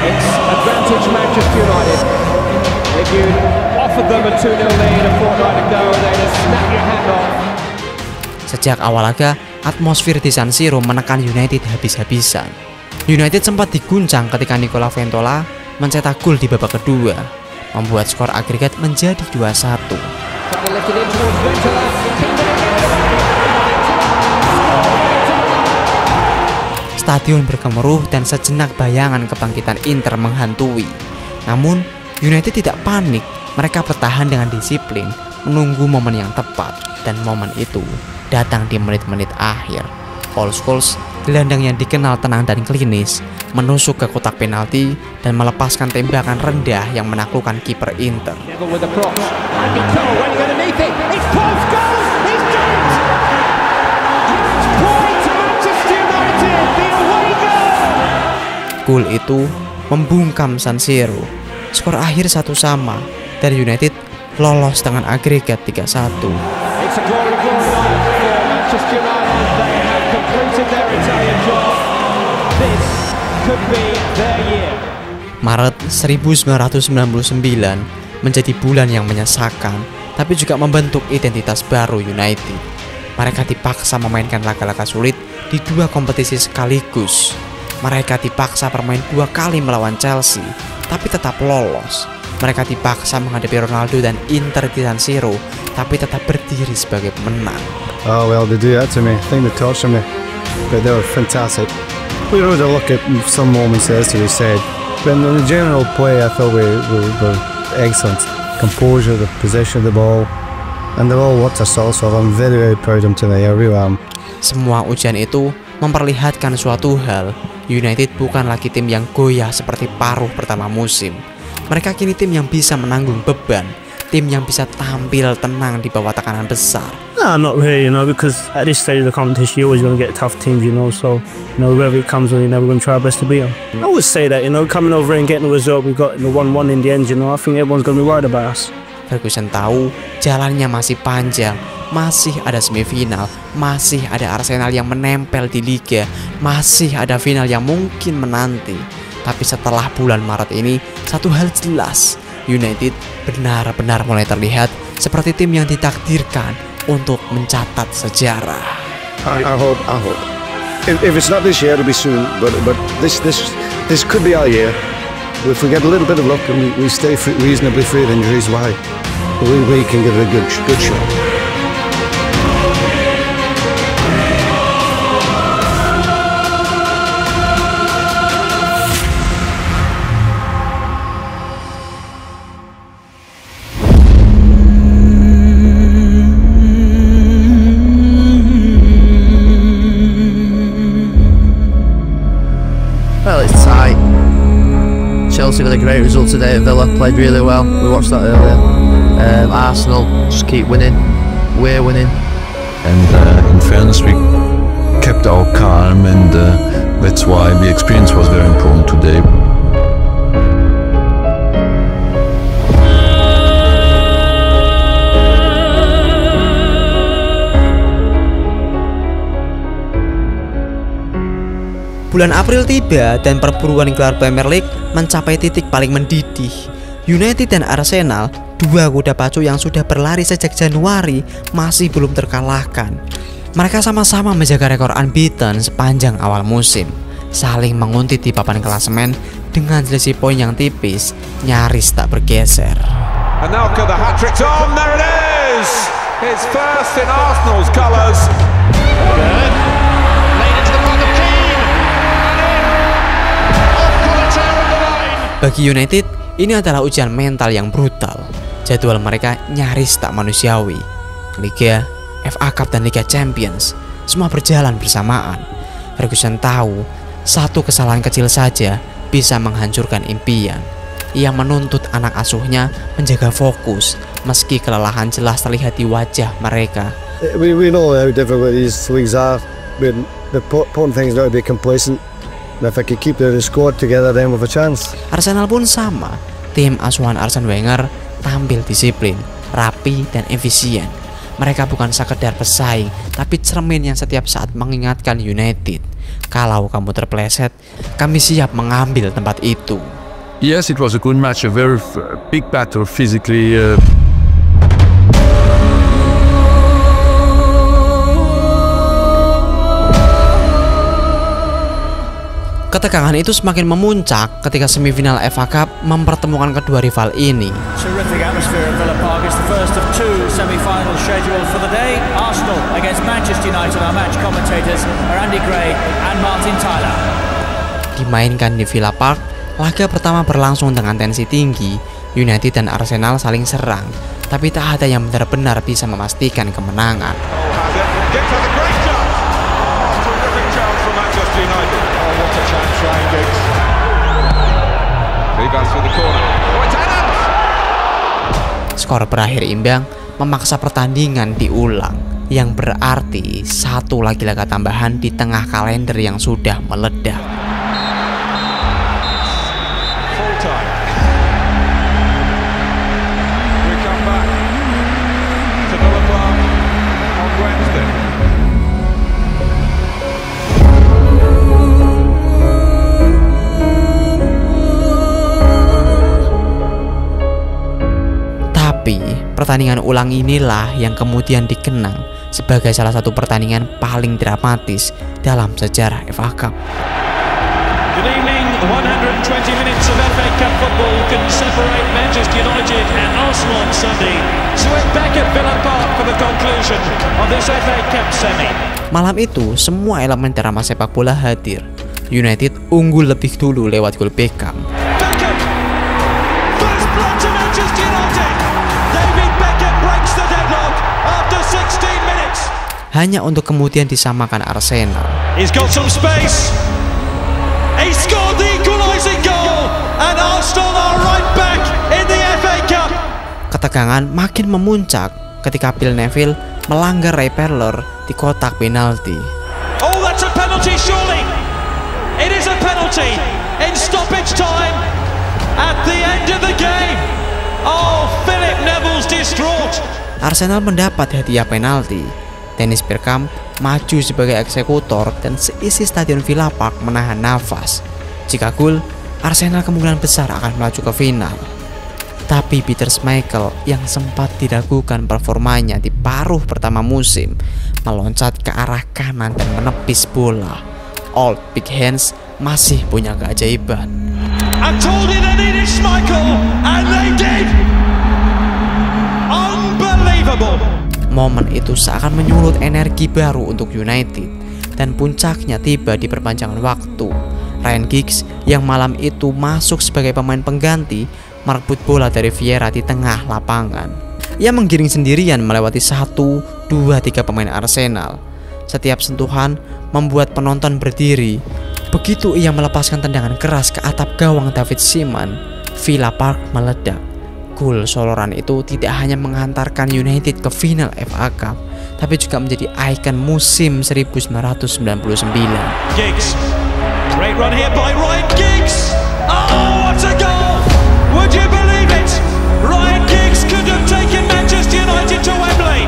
It's advantage Manchester United. If you offered them a 2-0 lead a fortnight ago, they'd have snapped your hand off. Sejak awal laga, atmosfer di San Siro menekan United habis-habisan. United sempat diguncang ketika Nicola Ventola mencetak gol di babak kedua, membuat skor agregat menjadi 2-1. Stadion bergemuruh dan sejenak bayangan kebangkitan Inter menghantui. Namun, United tidak panik. Mereka bertahan dengan disiplin, menunggu momen yang tepat, dan momen itu datang di menit-menit akhir. Paul Scholes, gelandang yang dikenal tenang dan klinis, menusuk ke kotak penalti dan melepaskan tembakan rendah yang menaklukkan kiper Inter. Gol itu membungkam San Siro. Skor akhir 1-1 dan United lolos dengan agregat 3-1. Maret 1999 menjadi bulan yang menyesakan, tapi juga membentuk identitas baru United. Mereka dipaksa memainkan laga-laga sulit di 2 kompetisi sekaligus. Mereka dipaksa bermain 2 kali melawan Chelsea, tapi tetap lolos. Mereka dipaksa menghadapi Ronaldo dan Inter di San Siro, tapi tetap berdiri sebagai pemenang. Oh well, they do that to me. I think they torture me, but they were fantastic. We were to look at some moments as we said, but in the general play, I thought we were excellent. Composure, the possession of the ball, and they're all what a source of. I'm very, very proud of them tonight. I really am. Semua ujian itu memperlihatkan suatu hal. United bukan lagi tim yang goyah seperti paruh pertama musim. Mereka kini tim yang bisa menanggung beban, tim yang bisa tampil tenang di bawah tekanan besar. No, not really, because at this stage of the competition, you're always going to get tough teams, so, wherever it comes on, we're going to try our best to beat them. I always say that, coming over and getting the result, we've got the 1-1 in the end, I think everyone's going to be worried about us. Ferguson tahu jalannya masih panjang, masih ada semifinal, masih ada Arsenal yang menempel di Liga, masih ada final yang mungkin menanti. Tapi setelah bulan Maret ini, satu hal jelas, United benar-benar mulai terlihat seperti tim yang ditakdirkan untuk mencatat sejarah. I hope. If it's not this year, it'll be soon. But this could be our year. If we get a little bit of luck and we stay reasonably free of injuries, why? We can give it a good shot. Well, it's tight. Chelsea got a great result today at Villa, played really well. We watched that earlier. Arsenal just keep winning. We're winning. And in fairness, we kept our calm, and that's why the experience was very important today. Bulan April tiba dan perburuan gelar Premier League mencapai titik paling mendidih. United dan Arsenal, 2 kuda pacu yang sudah berlari sejak Januari, masih belum terkalahkan. Mereka sama-sama menjaga rekor unbeaten sepanjang awal musim. saling menguntit di papan klasemen dengan selisih poin yang tipis, nyaris tak bergeser. Anelka, the hat-trick on, there it is! His first in Arsenal's colours. Bagi United, ini adalah ujian mental yang brutal. Jadwal mereka nyaris tak manusiawi. Liga, FA Cup dan Liga Champions semua berjalan bersamaan. Ferguson tahu satu kesalahan kecil saja bisa menghancurkan impian. Ia menuntut anak asuhnya menjaga fokus meski kelelahan jelas terlihat di wajah mereka. We know how difficult these leagues are, but the important thing is not to be complacent. And if I could keep the squad together, then we've a chance. Arsenal pun sama. Tim asuhan Arsene Wenger tampil disiplin, rapi dan efisien. Mereka bukan sekedar pesaing, tapi cermin yang setiap saat mengingatkan United. Kalau kamu terpleset, kami siap mengambil tempat itu. Yes, it was a good match, a very big battle physically. Ketegangan itu semakin memuncak ketika semifinal FA Cup mempertemukan kedua rival ini. Terrific atmosphere at Villa Park. It's the first of two semi-finals scheduled for the day. Arsenal against Manchester United. Our match commentators are Andy Gray and Martin Tyler. Dimainkan di Villa Park, laga pertama berlangsung dengan tensi tinggi. United dan Arsenal saling serang, tapi tak ada yang benar-benar bisa memastikan kemenangan. Skor berakhir imbang memaksa pertandingan diulang, yang berarti satu lagi laga tambahan di tengah kalender yang sudah meledak. Pertandingan ulang inilah yang kemudian dikenang sebagai salah satu pertandingan paling dramatis dalam sejarah FA Cup. Good evening. 120 minutes of FA Cup football can separate Manchester United and Arsenal on Sunday. So we're back at Villa Park for the conclusion of this FA Cup semi. Malam itu semua elemen drama sepak bola hadir. United unggul lebih dulu lewat gol Beckham. Hanya untuk kemudian disamakan Arsenal. He's got some space. He scored the equalising goal and Arsenal are right back in the FA Cup. Ketegangan makin memuncak ketika Phil Neville melanggar Ray Parlour di kotak penalti. Oh, that's a penalty surely. It is a penalty in stoppage time at the end of the game. Oh, Philip Neville's distraught. Arsenal mendapat hadiah penalti. Dennis Bergkamp maju sebagai eksekutor dan seisi stadion Villa Park menahan nafas. Jika gol, Arsenal kemungkinan besar akan melaju ke final. Tapi Peter Schmeichel yang sempat diragukan performanya di paruh pertama musim meloncat ke arah kanan dan menepis bola. Old Big Hands masih punya keajaiban. I told you they needed Schmeichel and they did. Unbelievable. Momen itu seakan menyulut energi baru untuk United, dan puncaknya tiba di perpanjangan waktu. Ryan Giggs yang malam itu masuk sebagai pemain pengganti merebut bola dari Vieira di tengah lapangan. Ia menggiring sendirian melewati 1, 2, 3 pemain Arsenal. Setiap sentuhan membuat penonton berdiri. Begitu ia melepaskan tendangan keras ke atap gawang David Seaman, Villa Park meledak. Gol soloran itu tidak hanya menghantarkan United ke final FA Cup, tapi juga menjadi ikon musim 1999. Giggs, great run here by Ryan Giggs. Oh, what a goal! Would you believe it? Ryan Giggs could have taken Manchester United to Wembley.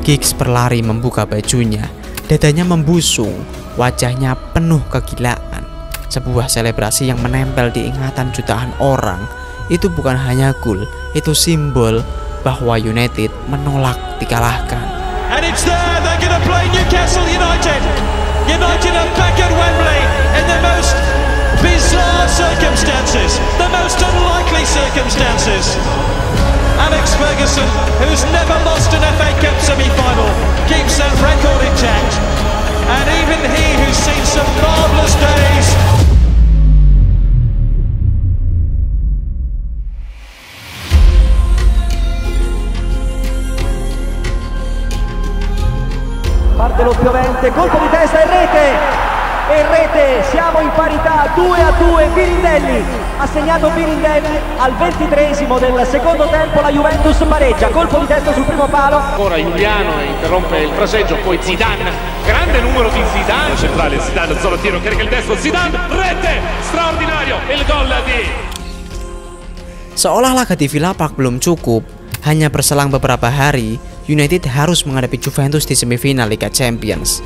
Giggs berlari membuka bajunya, dadanya membusung, wajahnya penuh kegilaan. Sebuah selebrasi yang menempel di ingatan jutaan orang. Itu bukan hanya gol, itu simbol bahwa United menolak dikalahkan. And it's there, they're going to play Newcastle United. United are back at Wembley in the most bizarre circumstances, the most unlikely circumstances. Alex Ferguson, who's never lost an FA Cup semi-final, keeps that record intact. And even he, who's seen some marvellous days. Parte lo spiovente, colpo di testa e rete, siamo in parità, 2-2, Pirindelli, ha segnato Pirindelli al 23esimo del secondo tempo, la Juventus pareggia, colpo di testa sul primo palo. Ora Giuliano interrompe il fraseggio, poi Zidane, grande numero di Zidane, centrale Zidane, zona tiro, carica il destro, Zidane, rete, straordinario, il gol di... Seolah laga di Villa Park belum cukup, hanya berselang beberapa hari, United harus menghadapi Juventus di semifinal Liga Champions.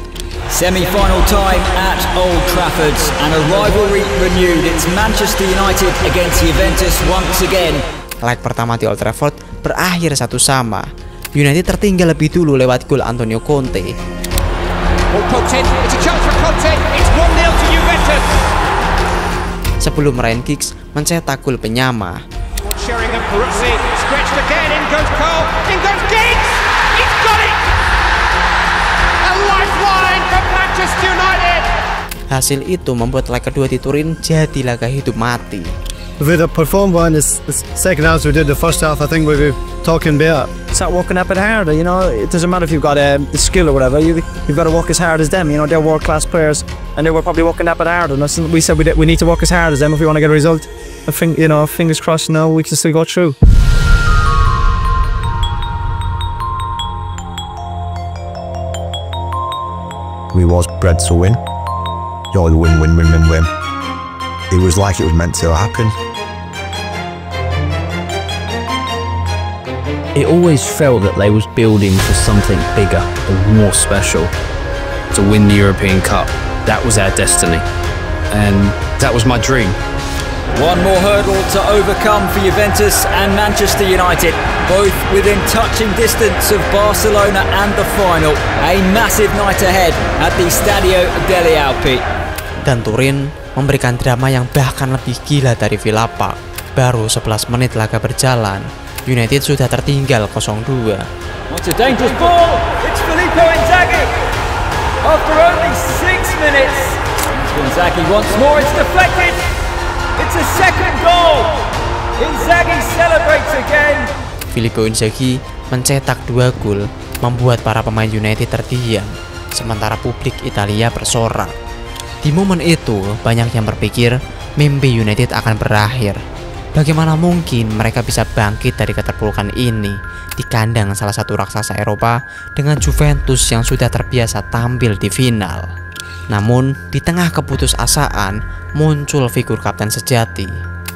Semi-final time at Old Trafford and a rivalry renewed. It's Manchester United against Juventus once again. Leg pertama di Old Trafford berakhir 1-1. United tertinggal lebih dulu lewat gol Antonio Conte. Sebelum Ryan Giggs mencetak gol penyama. Sheringham, Peruzzi, stretched again, in goes Cole, in goes Giggs! He's got it! A lifeline from Manchester United! Hasil itu membuat leg kedua di Turin jadi laga hidup mati. If we'd performed well in the second half as we did the first half, I think we'd be talking better. Start working a bit harder, you know. It doesn't matter if you've got the skill or whatever. You've got to work as hard as them. You know, they're world-class players, and they were probably working a bit harder. And we said we need to work as hard as them if we want to get a result. I think, you know, fingers crossed, you know, we can still go through. We was bred to win. You're the win, win, win, win, win. It was like it was meant to happen. It always felt that they was building for something bigger and more special. To win the European Cup, that was our destiny. And that was my dream. One more hurdle to overcome for Juventus and Manchester United, both within touching distance of Barcelona and the final. A massive night ahead at the Stadio delle Alpi. Dan Turin memberikan drama yang bahkan lebih gila dari Villa Park. Baru 11 menit laga berjalan, United sudah tertinggal 0-2. What a dangerous ball! It's Filippo Inzaghi! After only 6 minutes, Inzaghi once more, it's deflected! It's a second goal! Inzaghi celebrates again! Filippo Inzaghi mencetak 2 gol, membuat para pemain United terdiam, sementara publik Italia bersorak. Di momen itu, banyak yang berpikir mimpi United akan berakhir. Bagaimana mungkin mereka bisa bangkit dari keterpurukan ini di kandang salah satu raksasa Eropa dengan Juventus yang sudah terbiasa tampil di final. Namun, di tengah keputusasaan, muncul figur kapten sejati.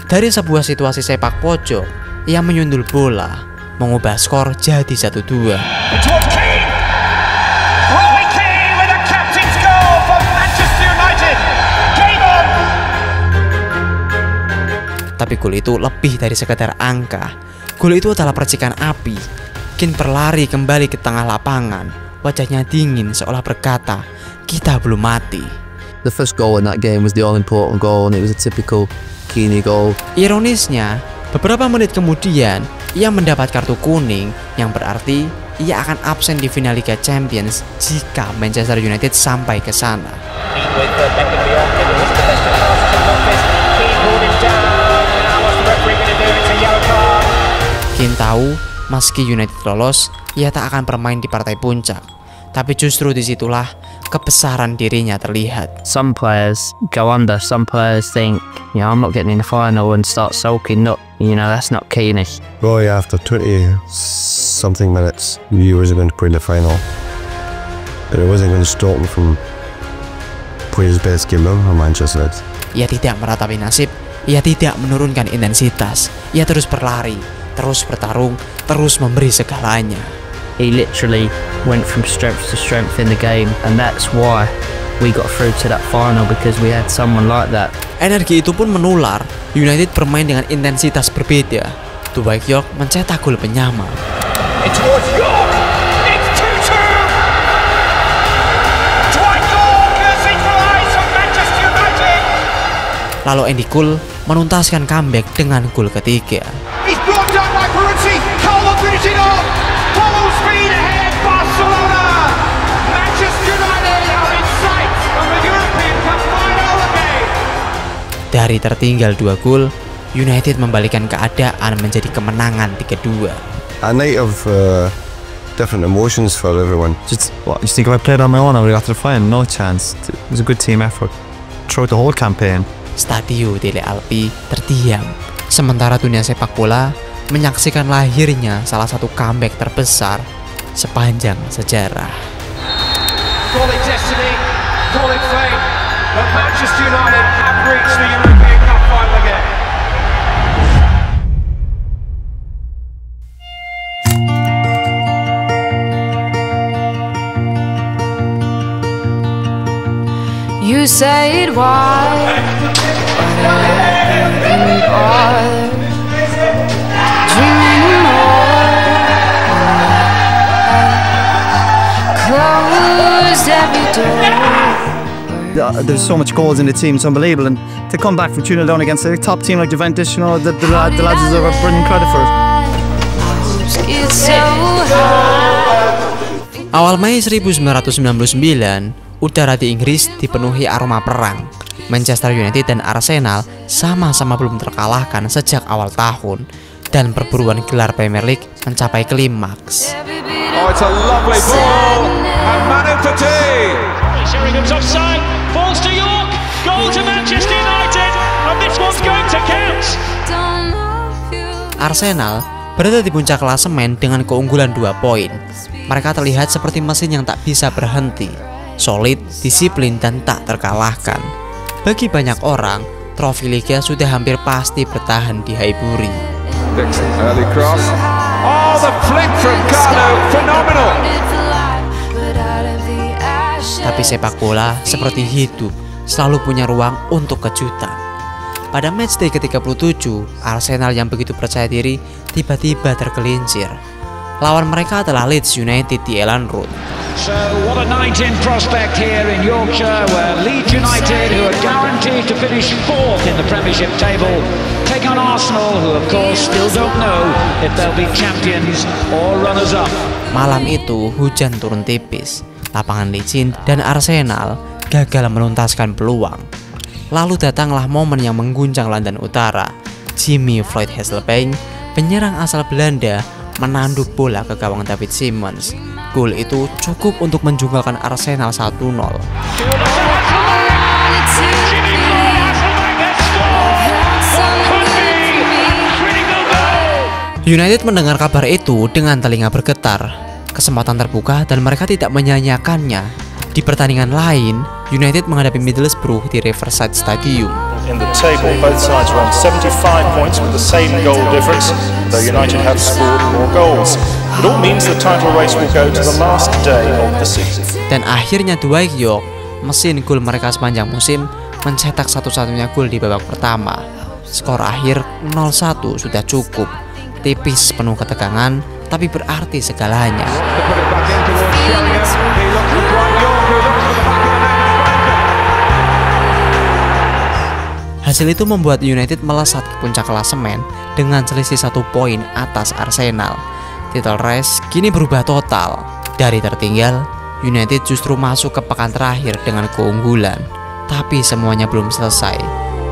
Dari sebuah situasi sepak pojok, ia menyundul bola, mengubah skor jadi 1-2. Tapi gol itu lebih dari sekedar angka. Gol itu adalah percikan api. Keane berlari kembali ke tengah lapangan. Wajahnya dingin seolah berkata, kita belum mati. The first goal in that game was the all-important goal, and it was a typical Keane goal. Ironisnya, beberapa menit kemudian, ia mendapat kartu kuning yang berarti ia akan absen di final Liga Champions jika Manchester United sampai ke sana. Keane tahu, meski United lolos, ia tak akan bermain di partai puncak. Tapi justru disitulah kebesaran dirinya terlihat. Some players go under. Some players think, you know, I'm not getting in the final and start sulking. Not, you know, that's not Keane-ish. Roy, after 20-something minutes, he was going to play the final. But it wasn't going to stop him from playing his best game ever for Manchester United. Ia tidak meratapi nasib. Ia tidak menurunkan intensitas. Ia terus berlari, terus bertarung, terus memberi segalanya. He literally went from strength to strength in the game, and that's why we got through to that final, because we had someone like that. Energi itu pun menular. United bermain dengan intensitas berbeda. Dwight York mencetak gol penyama. It's towards York. It's 2-2. Dwight York has equalised for Manchester United. Lalu Andy Cole menuntaskan comeback dengan gol ketiga. He's brought down by Peruzzi. Carlo finished it off. Full speed ahead, Barcelona. Manchester United are in sight of the European Cup final again. Dari tertinggal 2 gol, United membalikkan keadaan menjadi kemenangan 3-2. A night of different emotions for everyone. Just think if I played on my own, I would have got to the final. No chance. It was a good team effort throughout the whole campaign. Stadio Delle Alpi terdiam, sementara dunia sepak bola menyaksikan lahirnya salah satu comeback terbesar sepanjang sejarah. Call it destiny, call it fate, but Manchester United have reached the European Cup final again. You said why? Dreaming closed every door. There's so much goals in the team, it's unbelievable. And to come back from 2-0 down against a top team like Juventus, you know, the lads deserve a brilliant credit for it. Awal Mei 1999, udara di Inggris dipenuhi aroma perang. Manchester United dan Arsenal sama-sama belum terkalahkan sejak awal tahun, dan perburuan gelar Premier League mencapai klimaks. Oh, it's a lovely ball, and Man City. Sheringham's offside, falls to York, goal to Manchester United, and this one's going to count. Arsenal berada di puncak klasemen dengan keunggulan 2 poin. Mereka terlihat seperti mesin yang tak bisa berhenti, solid, disiplin, dan tak terkalahkan. Bagi banyak orang, trofi Liga sudah hampir pasti bertahan di Highbury. Dixon, early cross. Oh, the flick from Carlo, phenomenal. Tapi sepak bola seperti hidup, selalu punya ruang untuk kejutan. Pada matchday ke-37, Arsenal yang begitu percaya diri tiba-tiba tergelincir. Lawan mereka adalah Leeds United di Elland Road. So what a night in prospect here in Yorkshire, where Leeds United, who are guaranteed to finish 4th in the Premiership table, take on Arsenal, who of course still don't know if they'll be champions or runners-up. Malam itu hujan turun tipis, lapangan licin, dan Arsenal gagal menuntaskan peluang. Lalu datanglah momen yang mengguncang London Utara. Jimmy Floyd Hasselbaink, penyerang asal Belanda, menanduk bola ke gawang David Simmons. Gol itu cukup untuk menjungkalkan Arsenal 1-0. United mendengar kabar itu dengan telinga bergetar. Kesempatan terbuka dan mereka tidak menyia-nyiakannya. Di pertandingan lain, United menghadapi Middlesbrough di Riverside Stadium. In the table, both sides are on 75 points with the same goal difference, though United have scored more goals. It all means the title race will go to the last day of the season. Dan akhirnya Dwight York, mesin gol mereka sepanjang musim, mencetak satu-satunya gol di babak pertama. Skor akhir 0-1 sudah cukup. Tipis, penuh ketegangan, tapi berarti segalanya. Hasil itu membuat United melesat ke puncak klasemen dengan selisih 1 poin atas Arsenal. Title race kini berubah total. Dari tertinggal, United justru masuk ke pekan terakhir dengan keunggulan. Tapi semuanya belum selesai.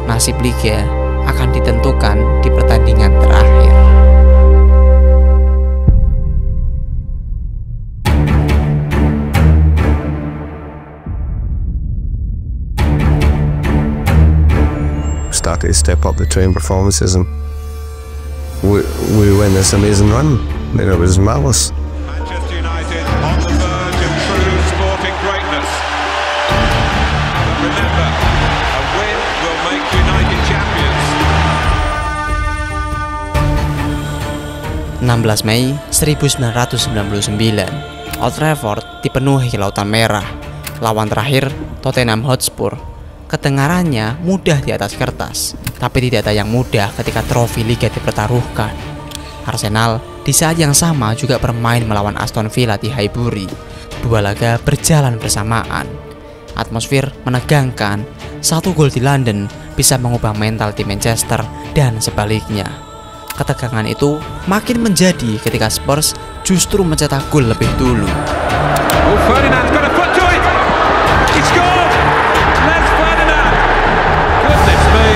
Nasib Liga akan ditentukan di pertandingan terakhir. Started to step up the training performances, and we went this amazing run. It was marvellous. Manchester United on the verge of true sporting greatness. But remember, a win will make United champions. 16 Mei 1999, Old Trafford dipenuhi lautan merah. Lawan terakhir, Tottenham Hotspur. Kedengarannya mudah di atas kertas, tapi tidak ada yang mudah ketika trofi Liga dipertaruhkan. Arsenal di saat yang sama juga bermain melawan Aston Villa di Highbury. 2 laga berjalan bersamaan. Atmosfer menegangkan, 1 gol di London bisa mengubah mental tim Manchester dan sebaliknya. Ketegangan itu makin menjadi ketika Spurs justru mencetak gol lebih dulu. Oh, Ferdinand's got a foot to it. He scored. Les Ferdinand. Goodness me.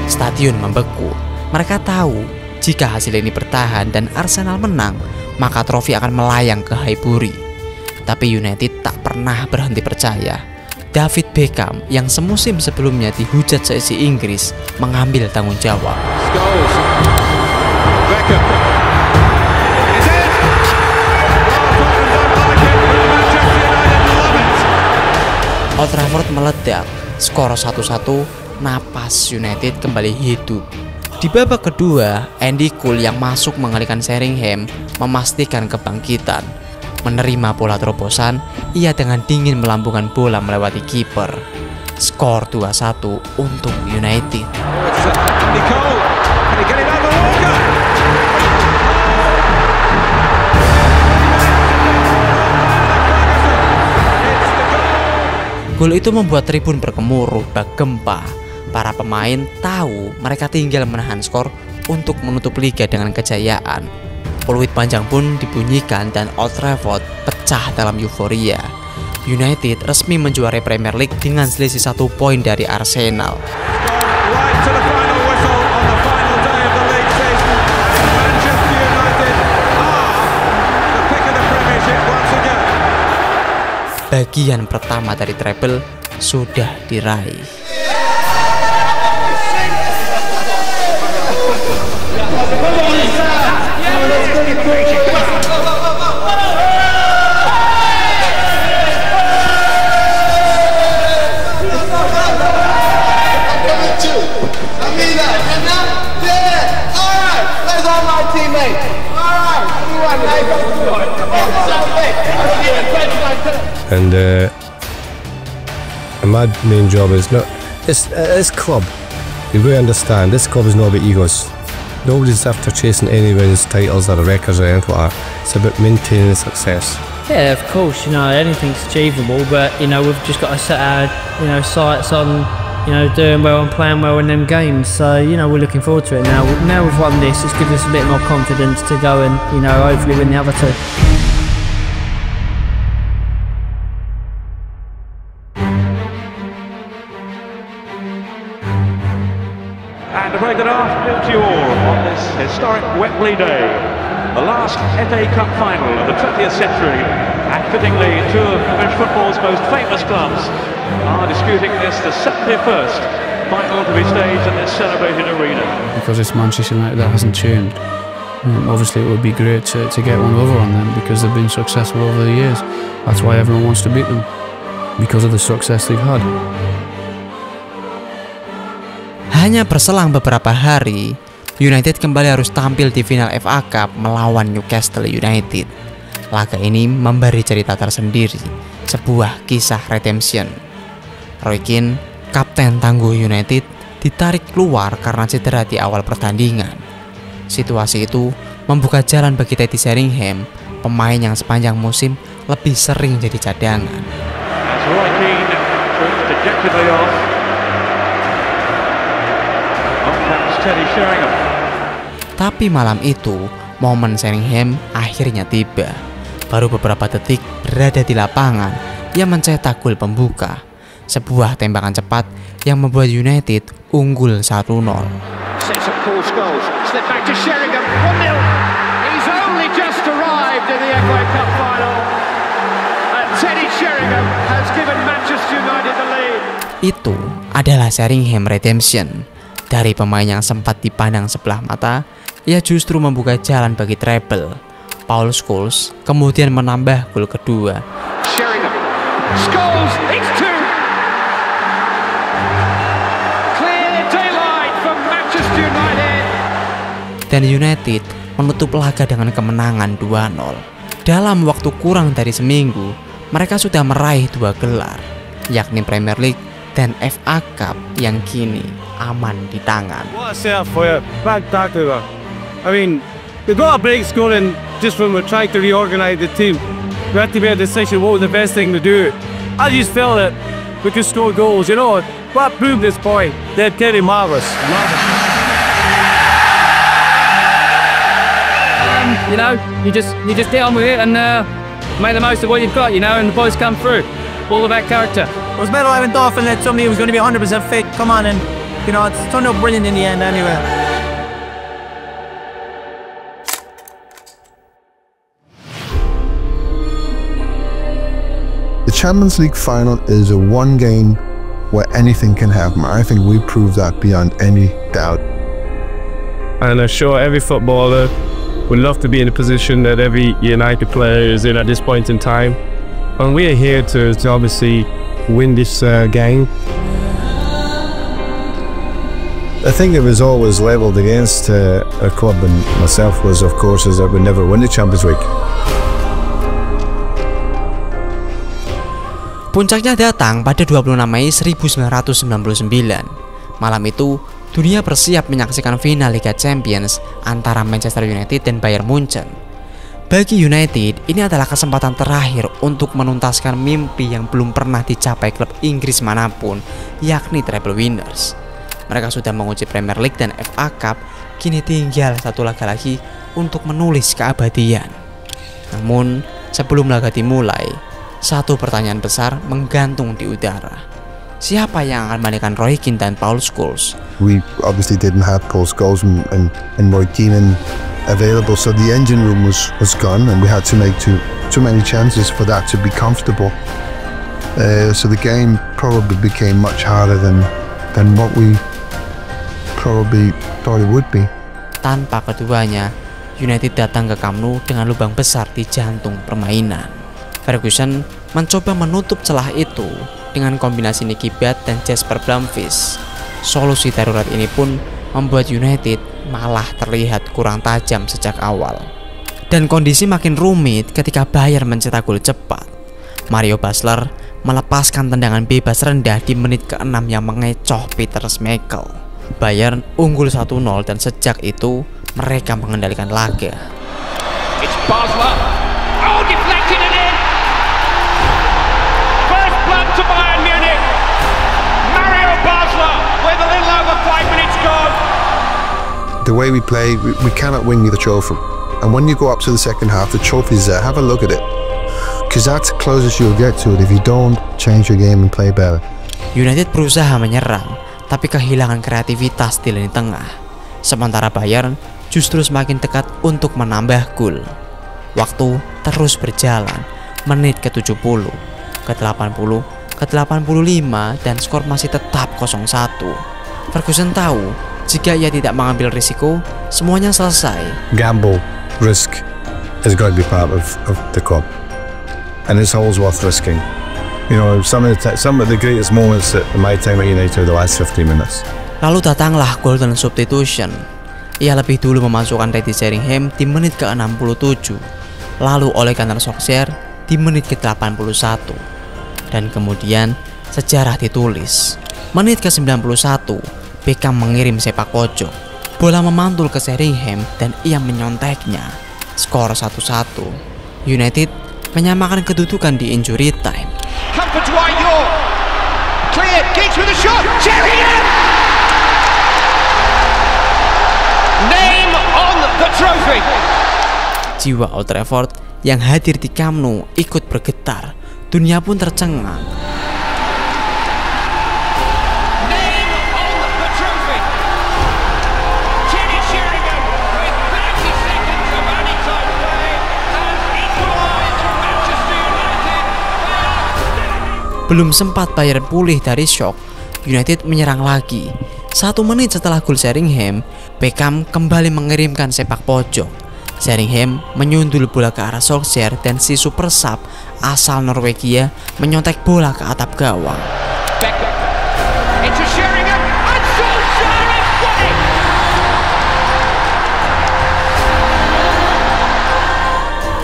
Stadion membeku. Mereka tahu jika hasil ini bertahan dan Arsenal menang, maka trofi akan melayang ke Highbury. Tapi United tak pernah berhenti percaya. David Beckham yang semusim sebelumnya dihujat seisi Inggris mengambil tanggung jawab. Scholes. Beckham. Is it? Old Trafford meledak, skor 1-1, napas United kembali hidup. Di babak kedua, Andy Cole yang masuk mengalihkan Sheringham memastikan kebangkitan. Menerima bola terobosan, ia dengan dingin melambungkan bola melewati kiper. Skor 2-1 untuk United. Gol itu membuat tribun bergemuruh bak gempa. Para pemain tahu mereka tinggal menahan skor untuk menutup liga dengan kejayaan. Peluit panjang pun dibunyikan dan Old Trafford pecah dalam euforia. United resmi menjuarai Premier League dengan selisih 1 poin dari Arsenal. Bagian pertama dari treble sudah diraih. And my main job is not this club. You really understand, this club is not about egos. Nobody's after chasing anybody's titles or records or anything like that. It's about maintaining success. Yeah, of course, anything's achievable, but we've just got to set our sights on doing well and playing well in them games. So we're looking forward to it now. Now we've won this, it's given us a bit more confidence to go and hopefully win the other two. And a very good afternoon to you all on this historic Wembley day, the last FA Cup final of the 20th century, and fittingly two of British football's most famous clubs are disputing this, the 71st final to be staged in this celebrated arena. Because it's Manchester United, that hasn't changed. Obviously it would be great to get one over on them because they've been successful over the years. That's why everyone wants to beat them, because of the success they've had. Hanya berselang beberapa hari, United kembali harus tampil di final FA Cup melawan Newcastle United. Laga ini memberi cerita tersendiri, sebuah kisah redemption. Roy Keane, kapten tangguh United, ditarik keluar karena cedera di awal pertandingan. Situasi itu membuka jalan bagi Teddy Sheringham, pemain yang sepanjang musim lebih sering jadi cadangan. Roy Keane turns dejectedly off. Tapi malam itu, momen Sheringham akhirnya tiba. Baru beberapa detik berada di lapangan, ia mencetak gol pembuka. Sebuah tembakan cepat yang membuat United unggul 1-0. Itu adalah Sheringham redemption. Dari pemain yang sempat dipandang sebelah mata, ia justru membuka jalan bagi treble. Paul Scholes kemudian menambah gol kedua. Sheringham. Scholes, it's 2. Clear daylight for Manchester United. Dan United menutup laga dengan kemenangan 2-0. Dalam waktu kurang dari seminggu, mereka sudah meraih 2 gelar, yakni Premier League dan FA Cup yang kini aman di tangan. What a setup for you. Bad tackle. I mean, we got a break scoring just when we're trying to reorganise the team. We had to make a decision what was the best thing to do. I just felt that we could score goals, What proved this boy? They're clearly marvelous. You know, you just get on with it and make the most of what you've got, you know, and the boys come through. All about character. It was better having Dolphin that somebody who was going to be 100% fit. Come on, and you know, it's turned out brilliant in the end anyway. The Champions League final is a one game where anything can happen. I think we proved that beyond any doubt. And I'm sure every footballer would love to be in the position that every United player is in at this point in time. And we are here to obviously win this game. The thing that was always levelled against our club and myself was, of course, is that we'd never win the Champions League. Puncaknya datang pada 26 Mei 1999. Malam itu, dunia bersiap menyaksikan final Liga Champions antara Manchester United dan Bayern Munchen. Bagi United, ini adalah kesempatan terakhir untuk menuntaskan mimpi yang belum pernah dicapai klub Inggris manapun, yakni treble winners. Mereka sudah menguji Premier League dan FA Cup, kini tinggal satu laga lagi untuk menulis keabadian. Namun, sebelum laga dimulai, satu pertanyaan besar menggantung di udara. Siapa yang akan menggantikan Roy Keane dan Paul Scholes? We obviously didn't have Paul Scholes and Roy Keane available, so the engine room was gone, and we had to make too many chances for that to be comfortable. So the game probably became much harder than what we probably thought it would be. Tanpa keduanya, United datang ke Camp Nou dengan lubang besar di jantung permainan. Ferguson mencoba menutup celah itu dengan kombinasi Nicky Butt dan Jesper Blomqvist. Solusi darurat ini pun membuat United malah terlihat kurang tajam sejak awal. Dan kondisi makin rumit ketika Bayern mencetak gol cepat. Mario Basler melepaskan tendangan bebas rendah di menit ke-6 yang mengecoh Peter Schmeichel. Bayern unggul 1-0 dan sejak itu mereka mengendalikan laga. It's Basler. Oh, deflected it in. First blood to Bayern Munich. Mario Basler with a little over 5 minutes gone. The way we play, we cannot win the trophy. And when you go up to the second half, the trophy's there. Have a look at it. Because that's the closest you'll get to it if you don't change your game and play better. United berusaha menyerang, tapi kehilangan kreativitas di lini tengah. Sementara Bayern justru semakin dekat untuk menambah gol. Waktu terus berjalan, menit ke-70, ke-80, ke-85, dan skor masih tetap 0-1. Ferguson tahu, jika ia tidak mengambil risiko, semuanya selesai. Gamble, risk has got to be part of the club. And it's always worth risking. You know, some of the greatest moments at my time at United are the last 15 minutes. Lalu datanglah golden substitution. Ia lebih dulu memasukkan Teddy Sheringham di menit ke-67, lalu Ole Gunnar Solskjaer di menit ke-81. Dan kemudian sejarah ditulis. Menit ke-91, Beckham mengirim sepak pojok. Bola memantul ke Sheringham dan ia menyonteknya. Skor 1-1. United menyamakan kedudukan di injury time. Comfort Dwight York. Cleared. Giggs with a shot. Sheringham. Name on the trophy. Jiwa Old Trafford yang hadir di Camp Nou ikut bergetar. Dunia pun tercengang. Belum sempat Bayern pulih dari shock, United menyerang lagi. 1 menit setelah gol Sheringham, Beckham kembali mengirimkan sepak pojok. Sheringham menyundul bola ke arah Solskjaer dan si super sub asal Norwegia menyontek bola ke atap gawang.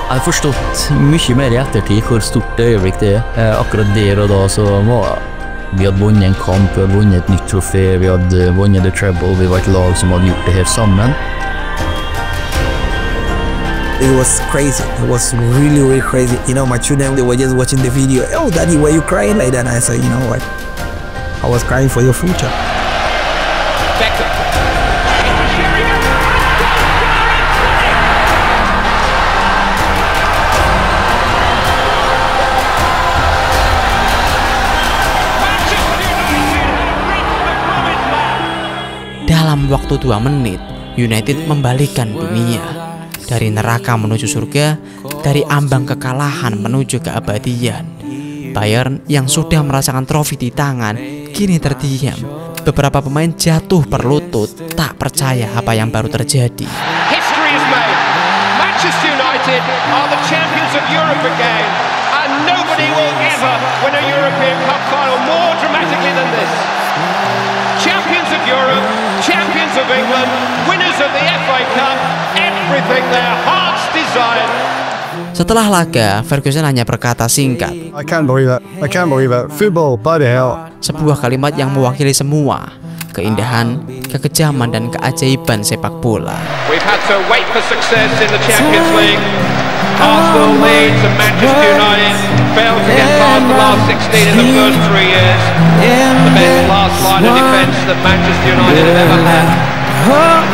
Jeg har forstått mye mer i ettertid hvor stort det øyeblikk det er. Akkurat der og da så var vi hadde vunnet en kamp, vi hadde vunnet et nytt trofé, vi hadde vunnet The Treble, vi var et lag som hadde gjort det her sammen. It was crazy. It was really, really crazy. You know, my children, they were just watching the video. Oh, Daddy, were you crying like that? And I said, you know what? I was crying for your future. Dalam waktu 2 menit, United membalikkan dunia. Dari neraka menuju surga, dari ambang kekalahan menuju keabadian. Bayern yang sudah merasakan trofi di tangan, kini terdiam. Beberapa pemain jatuh berlutut, tak percaya apa yang baru terjadi. History is made. Manchester United are the champions of Europe again, and nobody will ever win a European Cup final more dramatically than this. Champions of Europe, champions of England, winners of the FA Cup, everything their hearts desire. Setelah laga, Ferguson hanya berkata singkat, I can't believe it. I can't believe it. Football, bloody hell. Sebuah kalimat yang mewakili semua keindahan, kekejaman, dan keajaiban sepak bola. We've had to wait for success in the Champions League. Arsenal, Leeds and Manchester United failed to get past the last 16 in the first 3 years. The best last line of defence that Manchester United have ever had. Walker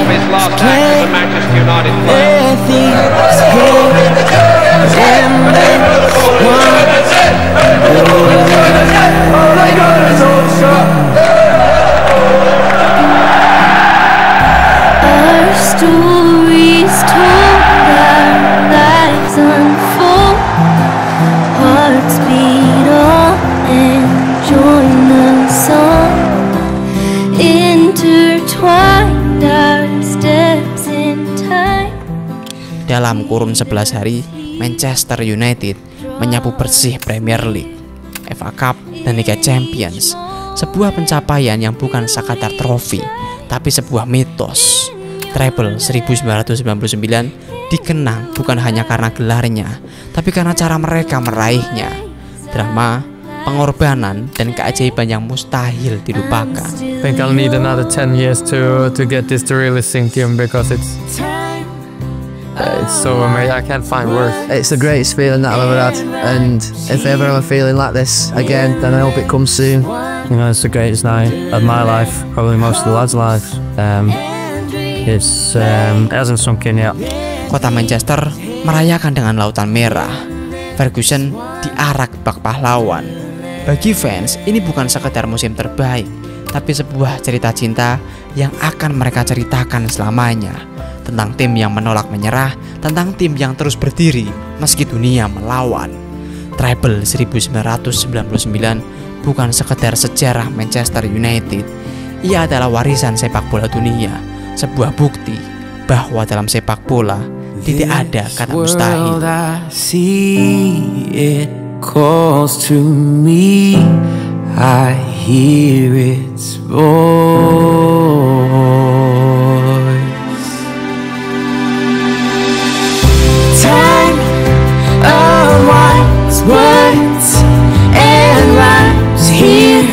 his last act as a Manchester United player. Our stories told, our lives unfold, hearts beat on and join the song, intertwined our steps in time. Dalam kurun 11 hari, Manchester United menyapu bersih Premier League, FA Cup, dan Liga Champions. Sebuah pencapaian yang bukan sekadar trofi, tapi sebuah mitos. Treble 1999 dikenang bukan hanya karena gelarnya, tapi karena cara mereka meraihnya. Drama, pengorbanan, dan keajaiban yang mustahil dilupakan. I think I'll need another 10 years to get this to really sink in, because it's so amazing. I can't find words. It's the greatest feeling that I've ever had, and if ever I'm feeling like this again, then I hope it comes soon. You know, it's the greatest night of my life, probably most of the lads' lives. It hasn't sunk in yet. Kota Manchester merayakan dengan lautan merah. Ferguson diarak bak pahlawan. Bagi fans, ini bukan sekedar musim terbaik, tapi sebuah cerita cinta yang akan mereka ceritakan selamanya. Tentang tim yang menolak menyerah, tentang tim yang terus berdiri meski dunia melawan. Treble 1999 bukan sekedar sejarah Manchester United. Ia adalah warisan sepak bola dunia, sebuah bukti bahwa dalam sepak bola tidak ada kata mustahil. Calls to me, I hear its voice. Time unwinds words and rhymes here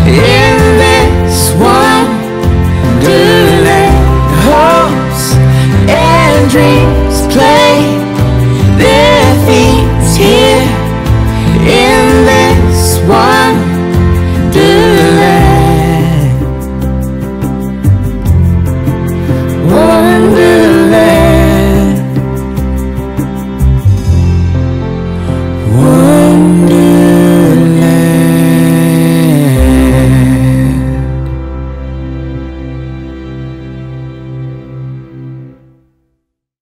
in this wonderland. Hopes and dreams play